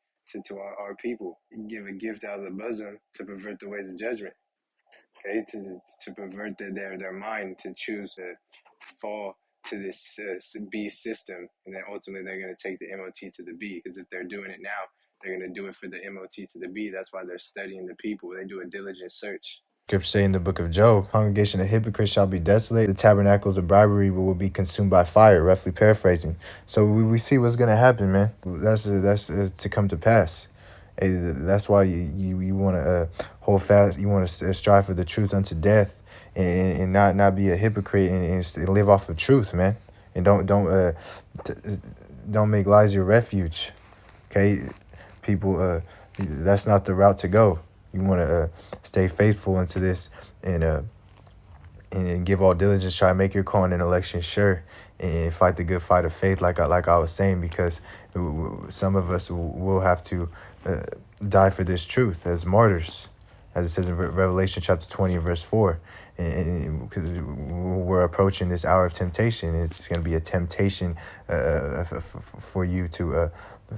to our people, give a gift out of the bosom to pervert the ways of judgment. Okay, to pervert their mind, to choose to fall to this beast system, and then ultimately they're going to take the MOT to the B. Because if they're doing it now, they're going to do it for the MOT to the B. That's why they're studying the people. They do a diligent search. Scripture say in the book of Job, congregation of hypocrites shall be desolate. The tabernacles of bribery will be consumed by fire, roughly paraphrasing. So we see what's going to happen, man. That's to come to pass. Hey, that's why you want to hold fast. You want to strive for the truth unto death, and not be a hypocrite and live off of truth, man. And don't make lies your refuge. Okay, people. That's not the route to go. You want to stay faithful into this and give all diligence. Try to make your calling and election sure, and fight the good fight of faith, like I was saying, because some of us will have to die for this truth as martyrs, as it says in Revelation chapter 20, verse 4. And because we're approaching this hour of temptation, it's going to be a temptation for you to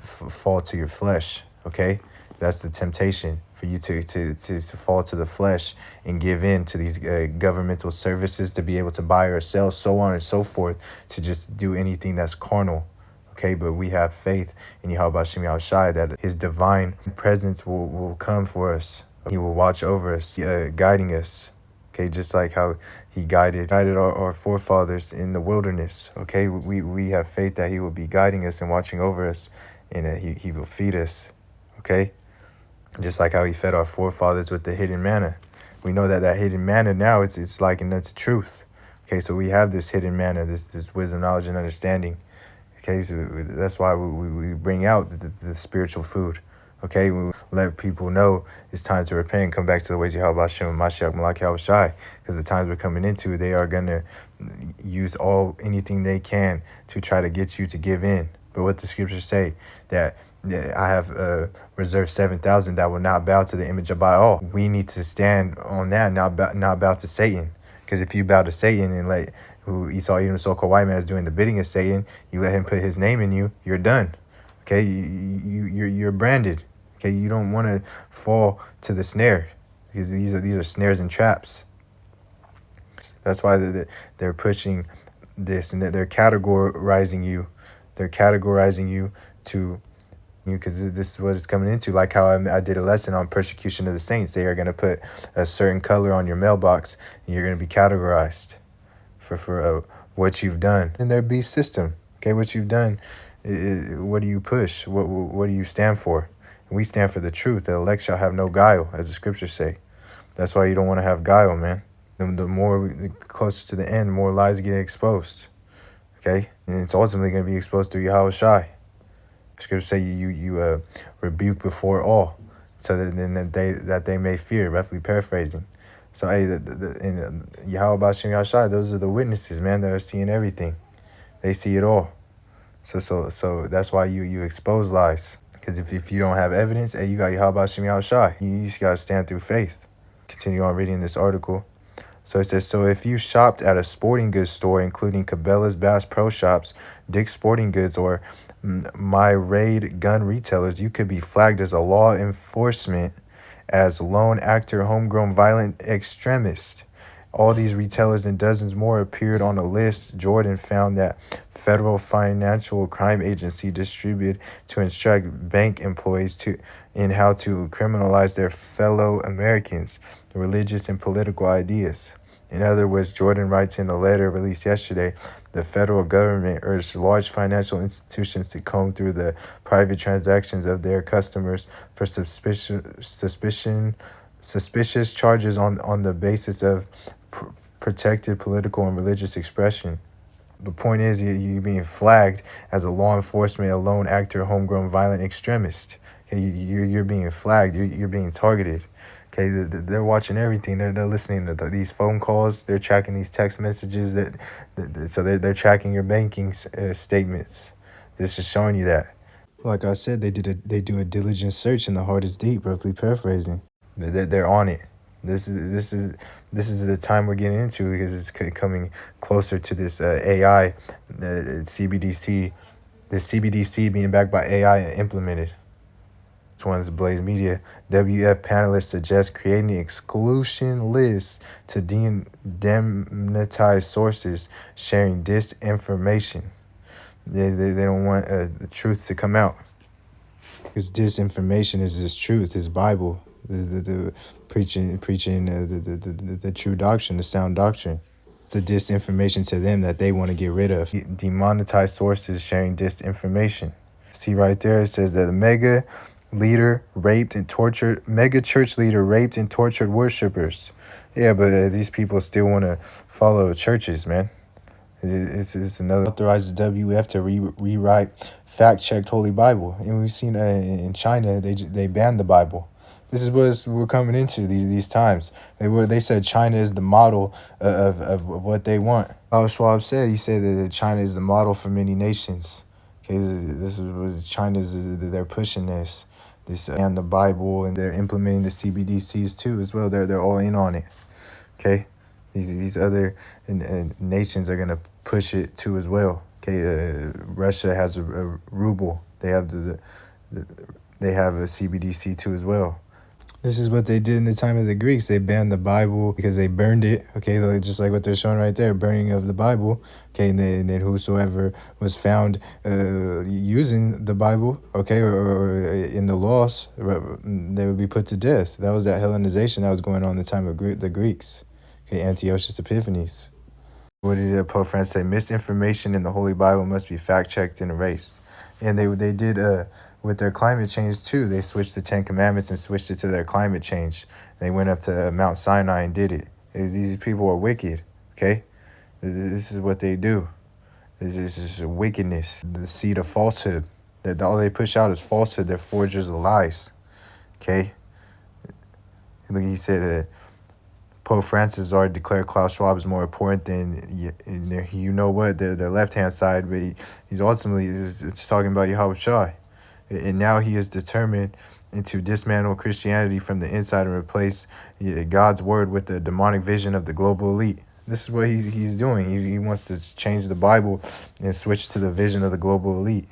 fall to your flesh. Okay, that's the temptation, for you to fall to the flesh and give in to these governmental services, to be able to buy or sell, so on and so forth, to just do anything that's carnal. Okay, but we have faith in Yahweh Shem Yahushai that his divine presence will come for us. He will watch over us, guiding us. Okay, just like how he guided our forefathers in the wilderness. Okay, we have faith that he will be guiding us and watching over us, and that he will feed us. Okay, just like how he fed our forefathers with the hidden manna. We know that hidden manna now, it's likened unto truth. Okay, so we have this hidden manna, this wisdom, knowledge, and understanding. Okay, so that's why we bring out the spiritual food. Okay, we let people know it's time to repent and come back to the ways of Yahweh Hashem, Mashiach, Malak Yahushai. Because the times we're coming into, they are going to use anything they can to try to get you to give in. But what the scriptures say, that I have reserved 7,000 that will not bow to the image of Baal. We need to stand on that, not bow to Satan. Because if you bow to Satan and who Esau, even so-called white man, is doing the bidding of Satan, you let him put his name in you, you're done. Okay, you're branded. Okay, you don't want to fall to the snare, because these are snares and traps. That's why they're pushing this, and they're categorizing you. They're categorizing you to you, because this is what it's coming into. Like how I did a lesson on persecution of the saints. They are going to put a certain color on your mailbox, and you're going to be categorized for what you've done in their beast system. Okay, what you've done. What do you push? What do you stand for? And we stand for the truth. The elect shall have no guile, as the scriptures say. That's why you don't want to have guile, man. The more closer to the end, the more lies get exposed. Okay, and it's ultimately going to be exposed through Yahweh Shai. Scripture say you rebuke before all, so that they may fear. Roughly paraphrasing. So hey, in Yahweh Bashim Yahshai, those are the witnesses, man, that are seeing everything. They see it all. So that's why you expose lies. Because if you don't have evidence, hey, you got Yahweh Bashim Yahshai. You just gotta stand through faith. Continue on reading this article. So it says, so if you shopped at a sporting goods store, including Cabela's, Bass Pro Shops, Dick's Sporting Goods, or My Raid gun retailers, you could be flagged as a law enforcement as lone actor, homegrown violent extremist. All these retailers and dozens more appeared on a list Jordan found that Federal Financial Crime Agency distributed to instruct bank employees in how to criminalize their fellow Americans' religious and political ideas. In other words, Jordan writes in a letter released yesterday, the federal government urged large financial institutions to comb through the private transactions of their customers for suspicious charges on the basis of protected political and religious expression. The point is, you're being flagged as a law enforcement, a lone actor, homegrown violent extremist. Okay, you're being flagged. You're being targeted. Okay, they're watching everything. They're listening to these phone calls. They're tracking these text messages. So they're tracking your banking statements. This is showing you that. Like I said, they do a diligent search, and the heart is deep. Roughly paraphrasing, they're on it. This is the time we're getting into, because it's coming closer to this AI, CBDC, this CBDC being backed by AI and implemented. This one's Blaze Media. WF panelists suggest creating exclusion lists to demonetize sources sharing disinformation. They don't want the truth to come out, because disinformation is this truth, this Bible, the preaching the true doctrine, the sound doctrine. It's the disinformation to them that they want to get rid of. Demonetize sources sharing disinformation. See right there, it says that a mega church leader raped and tortured worshipers. Yeah, but these people still want to follow churches, man. It's another. Authorizes WF to rewrite fact-checked Holy Bible, and we've seen in China they banned the Bible. This is what we're coming into these times. They said China is the model of what they want. Schwab said, he said that China is the model for many nations. Okay, this is what China's, they're pushing this and the Bible, and they're implementing the CBDCs too as well. They're all in on it. Okay, these other nations are gonna push it too as well. Okay, Russia has a ruble. They have they have a CBDC too as well. This is what they did in the time of the Greeks. They banned the Bible because they burned it. Okay, just like what they're showing right there, burning of the Bible. Okay, and then whosoever was found using the Bible, okay, or in the laws, they would be put to death. That was that Hellenization that was going on in the time of the Greeks. Okay, Antiochus Epiphanes. What did Pope Francis say? Misinformation in the Holy Bible must be fact-checked and erased. And they did with their climate change too. They switched the 10 Commandments and switched it to their climate change. They went up to Mount Sinai and did it. These people are wicked, okay? This is what they do. This is wickedness, the seed of falsehood. That all they push out is falsehood. They're forgers of lies, okay? Look, he said Pope Francis already declared Klaus Schwab is more important than you know what, the left-hand side, but he's ultimately just talking about Yahweh Shai. And now he is determined to dismantle Christianity from the inside and replace God's word with the demonic vision of the global elite. This is what he's doing. He wants to change the Bible and switch it to the vision of the global elite.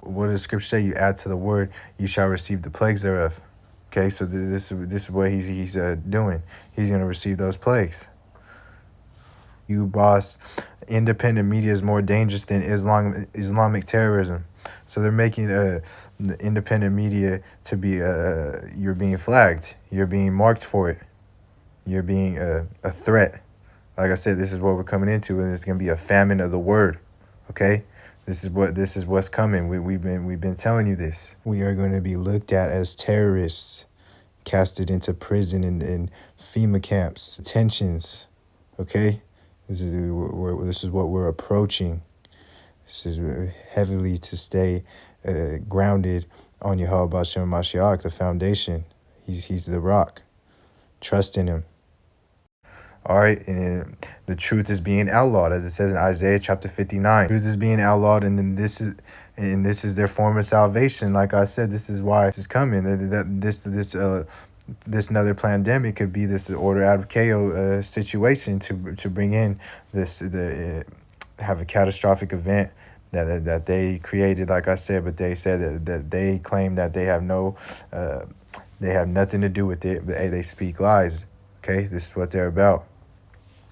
What does Scripture say? You add to the word, you shall receive the plagues thereof. Okay, so this is what he's doing. He's going to receive those plagues. You boss, independent media is more dangerous than Islamic terrorism. So they're making the independent media to be you're being flagged. You're being marked for it. You're being a threat. Like I said, this is what we're coming into, and it's going to be a famine of the word. Okay, this is what's coming. We've been telling you this. We are going to be looked at as terrorists, casted into prison and FEMA camps, detentions. Okay, this is what we're approaching. This is heavily to stay grounded on Yahweh Hashem Mashiach, the foundation. He's the rock. Trust in him. All right, and the truth is being outlawed, as it says in Isaiah chapter 59. Truth is being outlawed, and then this is their form of salvation. Like I said, this is why this is coming. This another pandemic could be this order out of chaos situation to bring in have a catastrophic event that they created. Like I said, but they said that they claim that they have they have nothing to do with it, but hey, they speak lies. Okay, this is what they're about.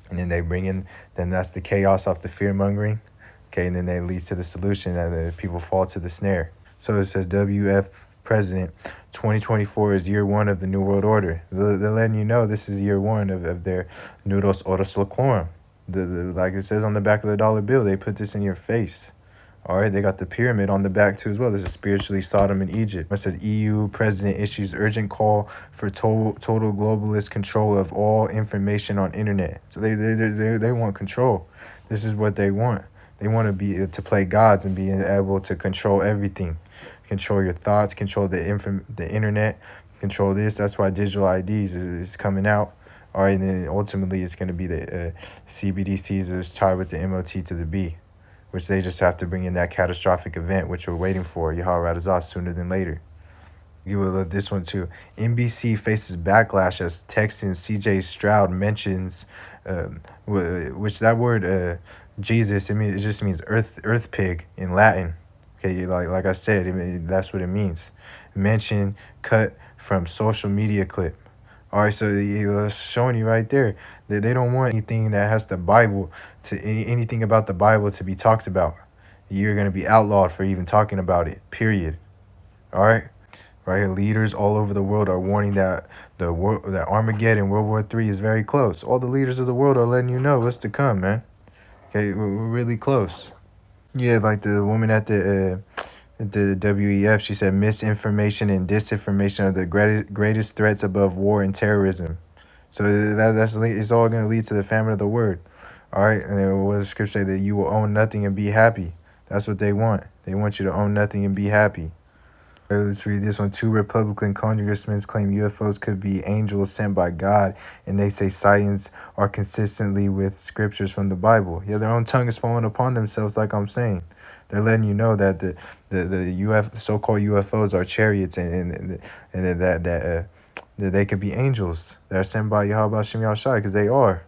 And then they bring in, then that's the chaos off the fear mongering. Okay, and then that leads to the solution that the people fall to the snare. So it says WF President, 2024 is year one of the New World Order. They're letting you know this is year one of their Nudos Oros Locorum. Like it says on the back of the dollar bill, they put this in your face. All right, they got the pyramid on the back too as well. This is spiritually Sodom in Egypt. It says EU president issues urgent call for total globalist control of all information on internet. So they want control. This is what they want. They want to play gods and be able to control everything, control your thoughts, control the internet, control this. That's why digital IDs is coming out. All right, and then ultimately it's going to be the CBDCs that is tied with the MOT to the B, which they just have to bring in that catastrophic event, which we're waiting for, Yahweh Radazah, sooner than later. You will love this one too. NBC faces backlash as Texan CJ Stroud mentions, which that word, Jesus, it just means earth pig in Latin. Okay, like I said, that's what it means. Mention cut from social media clip. All right, so it's showing you right there that they don't want anything that has the Bible anything about the Bible to be talked about. You're going to be outlawed for even talking about it, period. All right? Right here, leaders all over the world are warning that that Armageddon, World War III is very close. All the leaders of the world are letting you know what's to come, man. Okay, we're really close. Yeah, like the woman at the WEF, she said misinformation and disinformation are the greatest threats above war and terrorism. So it's all going to lead to the famine of the word. All right, and then what does the scripture say? That you will own nothing and be happy. That's what they want. They want you to own nothing and be happy. Let's read this one. 2 Republican congressmen claim UFOs could be angels sent by God, and they say sightings are consistently with scriptures from the Bible. Yeah, their own tongue is falling upon themselves, like I'm saying. They're letting you know that the so-called UFOs are chariots, and that they could be angels that are sent by Yahweh Hashem Yahushai, because they are.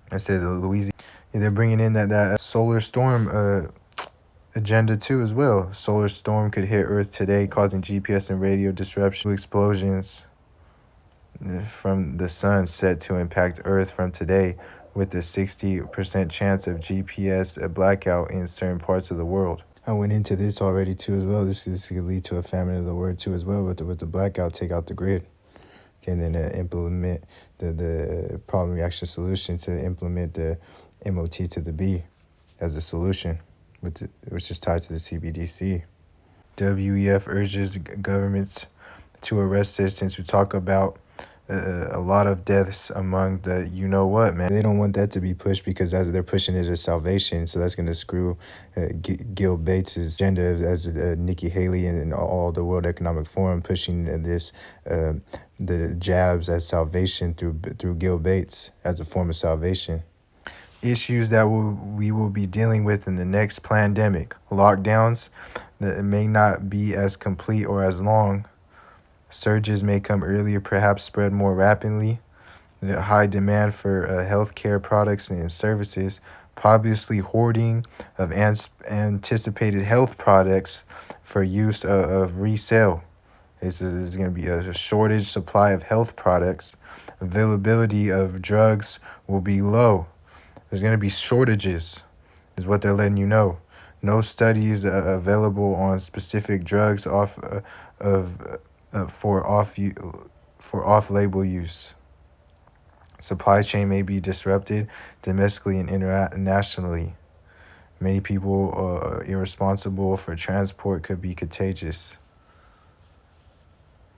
It says Louisiana. Yeah, they're bringing in that solar storm agenda too as well. Solar storm could hit Earth today, causing GPS and radio disruption. Explosions from the sun set to impact Earth from today, with a 60% chance of GPS blackout in certain parts of the world. I went into this already too as well. This could lead to a famine of the word too as well. With the blackout, take out the grid. Okay, and then implement the problem reaction solution to implement the MOT to the B as a solution, which is tied to the CBDC. WEF urges governments to arrest citizens who talk about a lot of deaths among the man. They don't want that to be pushed, because as they're pushing it as salvation, so that's going to screw Gil Bates' agenda as Nikki Haley and all the World Economic Forum pushing the jabs as salvation through Gil Bates as a form of salvation. Issues that we will be dealing with in the next pandemic. Lockdowns that may not be as complete or as long. Surges may come earlier, perhaps spread more rapidly. The high demand for healthcare products and services, obviously hoarding of anticipated health products for use of resale. This is going to be a shortage supply of health products. Availability of drugs will be low. There's going to be shortages, is what they're letting you know. No studies available on specific drugs for off-label use. Supply chain may be disrupted domestically and internationally. Many people irresponsible for transport could be contagious.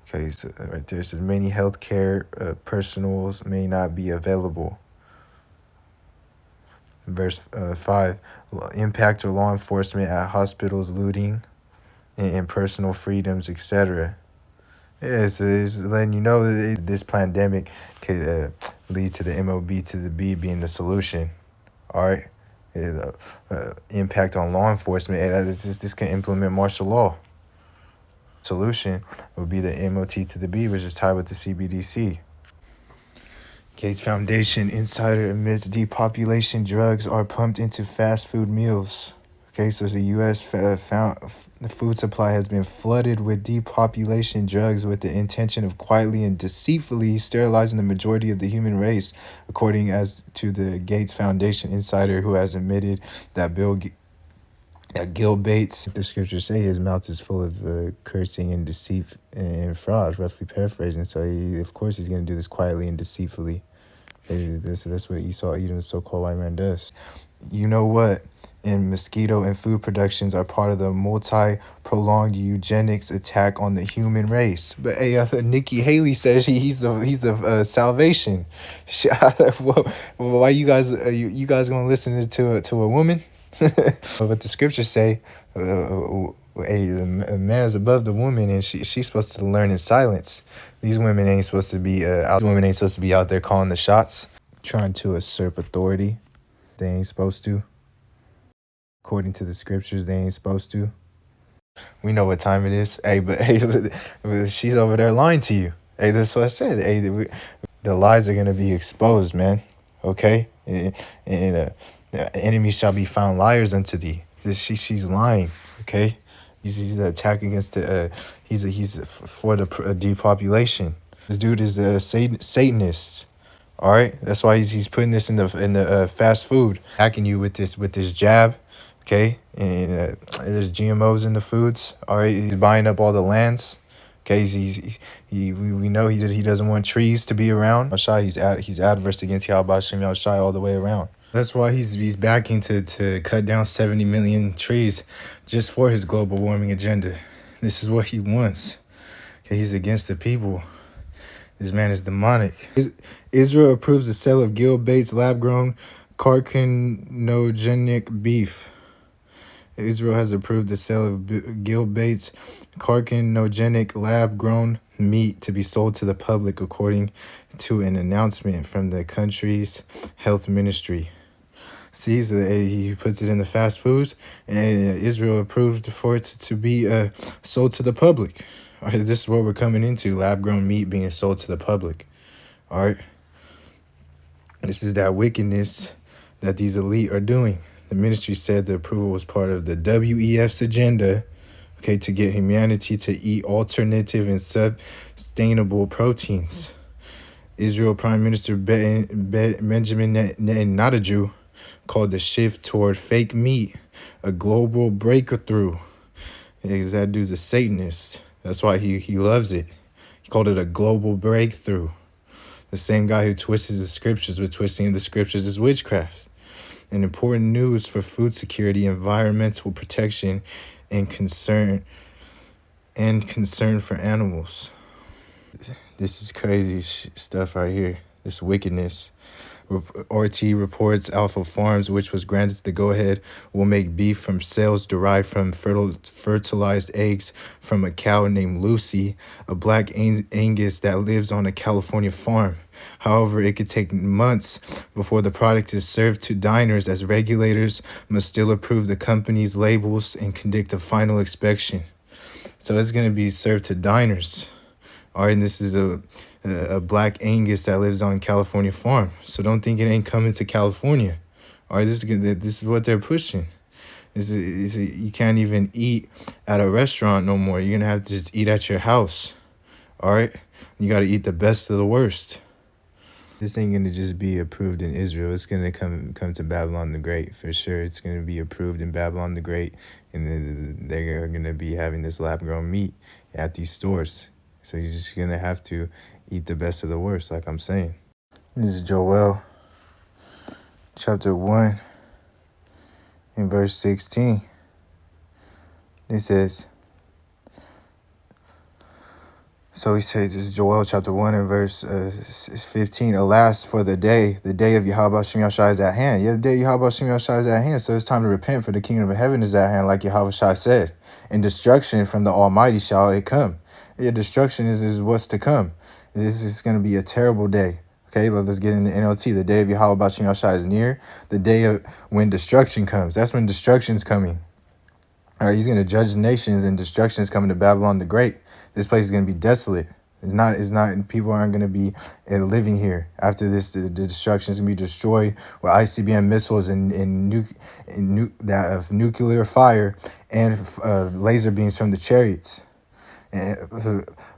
Okay, so right there says many healthcare personals may not be available. Verse 5, impact of law enforcement at hospitals, looting, and personal freedoms, etc. Yeah, so it's letting you know that this pandemic could lead to the MOB to the B being the solution. All right, impact on law enforcement. This can implement martial law. Solution would be the MOT to the B, which is tied with the CBDC. Gates Foundation insider admits depopulation drugs are pumped into fast food meals. Okay, so the U.S. The food supply has been flooded with depopulation drugs with the intention of quietly and deceitfully sterilizing the majority of the human race, according as to the Gates Foundation insider who has admitted that Gil Bates, the scriptures say, his mouth is full of cursing and deceit and fraud, roughly paraphrasing. So of course he's going to do this quietly and deceitfully. That's what Esau, Edom, so-called white man does. You know what? And mosquito and food productions are part of the multi-prolonged eugenics attack on the human race. But hey, Nikki Haley says he's the salvation. Why you guys gonna listen to a woman? But the scriptures say, a man is above the woman, and she's supposed to learn in silence. These women ain't supposed to be out there calling the shots, trying to usurp authority. They ain't supposed to. According to the scriptures, they ain't supposed to. We know what time it is. Hey, but hey, she's over there lying to you. Hey, that's what I said. Hey, the lies are gonna be exposed, man. Okay, and the enemy shall be found liars unto thee. She's lying. Okay, he's an attack against the. He's for the depopulation. This dude is a Satanist. All right, that's why he's putting this in the fast food, hacking you with this jab. Okay, and there's GMOs in the foods. All right, he's buying up all the lands. Okay, we know he doesn't want trees to be around. He's adverse against Yahweh Shem Yahushai all the way around. That's why he's backing to cut down 70 million trees just for his global warming agenda. This is what he wants. Okay, he's against the people. This man is demonic. Israel approves the sale of Gil Bates lab-grown carcinogenic beef. Israel has approved the sale of Gil Bates carcinogenic lab-grown meat to be sold to the public, according to an announcement from the country's health ministry. See, so he puts it in the fast foods, and Israel approved for it to be sold to the public. All right, this is what we're coming into, lab-grown meat being sold to the public. All right. This is that wickedness that these elite are doing. The ministry said the approval was part of the WEF's agenda, okay, to get humanity to eat alternative and sustainable proteins. Israel Prime Minister Benjamin Netanyahu called the shift toward fake meat a global breakthrough. Because that dude's a Satanist. That's why he loves it. He called it a global breakthrough. The same guy who twists the scriptures with twisting the scriptures is witchcraft. And important news for food security, environmental protection, and concern for animals. This is crazy stuff right here. This wickedness. RT reports Alpha Farms, which was granted the go-ahead, will make beef from cells derived from fertilized eggs from a cow named Lucy, a black Angus that lives on a California farm. However, it could take months before the product is served to diners, as regulators must still approve the company's labels and conduct a final inspection. So it's going to be served to diners. All right, and this is a black Angus that lives on California farm. So don't think it ain't coming to California. All right, this is what they're pushing. You can't even eat at a restaurant no more. You're gonna have to just eat at your house. All right, you got to eat the best of the worst. This ain't gonna just be approved in Israel. It's gonna come to Babylon the Great for sure. It's gonna be approved in Babylon the Great, and then they're gonna be having this lab-grown meat at these stores. So you're just gonna have to eat the best of the worst, like I'm saying. This is Joel, chapter 1, in verse 16. It says. So he says, this is Joel chapter 1 and verse 15. Alas, for the day of Yahweh Shem Yahshai is at hand. Yeah, the day of Yahweh Shem Yahshai is at hand. So it's time to repent, for the kingdom of heaven is at hand, like Yahweh Shai said. And destruction from the Almighty shall it come. Yeah, destruction is what's to come. This is going to be a terrible day. Okay, let's get into NLT. The day of Yahweh Shem Yahshai is near. The day of when destruction comes. That's when destruction's coming. All right, he's going to judge the nations, and destruction is coming to Babylon the Great. This place is going to be desolate. It's not. People aren't going to be living here after this. The destruction is going to be destroyed with ICBM missiles and nuclear fire and laser beams from the chariots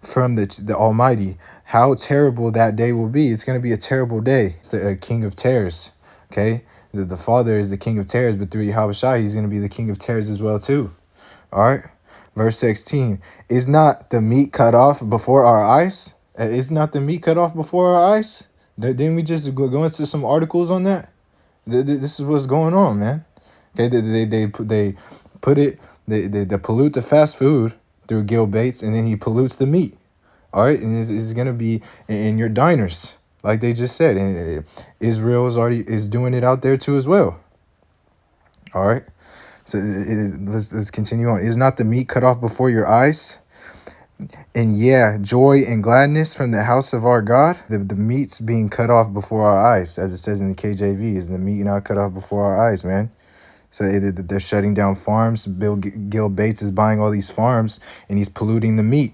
from the Almighty. How terrible that day will be! It's going to be a terrible day. It's the king of terrors. Okay. The Father is the king of terrors, but through Yahweh Shai, he's going to be the king of terrors as well, too. All right. Verse 16. Is not the meat cut off before our eyes? Is not the meat cut off before our eyes? Didn't we just go into some articles on that? This is what's going on, man. Okay. They pollute the fast food through Gil Bates, and then he pollutes the meat. All right. And it's going to be in your diners. Like they just said, and Israel is doing it out there too as well. All right, so let's continue on. Is not the meat cut off before your eyes? And yeah, joy and gladness from the house of our God. The meat's being cut off before our eyes, as it says in the KJV. Is the meat not cut off before our eyes, man? So they're shutting down farms. Gil Bates is buying all these farms, and he's polluting the meat.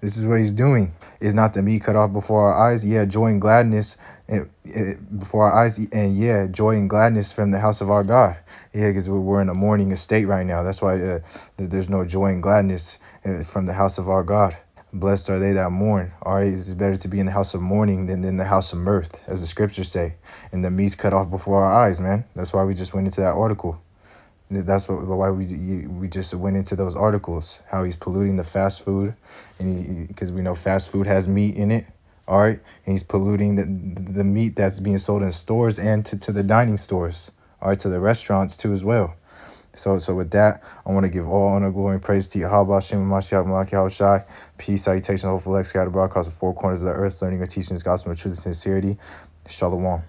This is what he's doing. Is not the meat cut off before our eyes? Yeah, joy and gladness before our eyes. And yeah, joy and gladness from the house of our God. Yeah, because we're in a mourning state right now. That's why there's no joy and gladness from the house of our God. Blessed are they that mourn. All right, it's better to be in the house of mourning than in the house of mirth, as the scriptures say. And the meat's cut off before our eyes, man. That's why we just went into that article. That's why we just went into those articles, how he's polluting the fast food, and because we know fast food has meat in it, all right, and he's polluting the meat that's being sold in stores and to the dining stores, all right, to the restaurants too as well. So with that, I want to give all honor, glory, and praise to Yahweh, Hashem, Mashiach, Malach, Yahweh Shai. Peace, salutation, hopeful, scattered abroad across the four corners of the earth, learning and teaching His gospel with truth and sincerity. Shalom.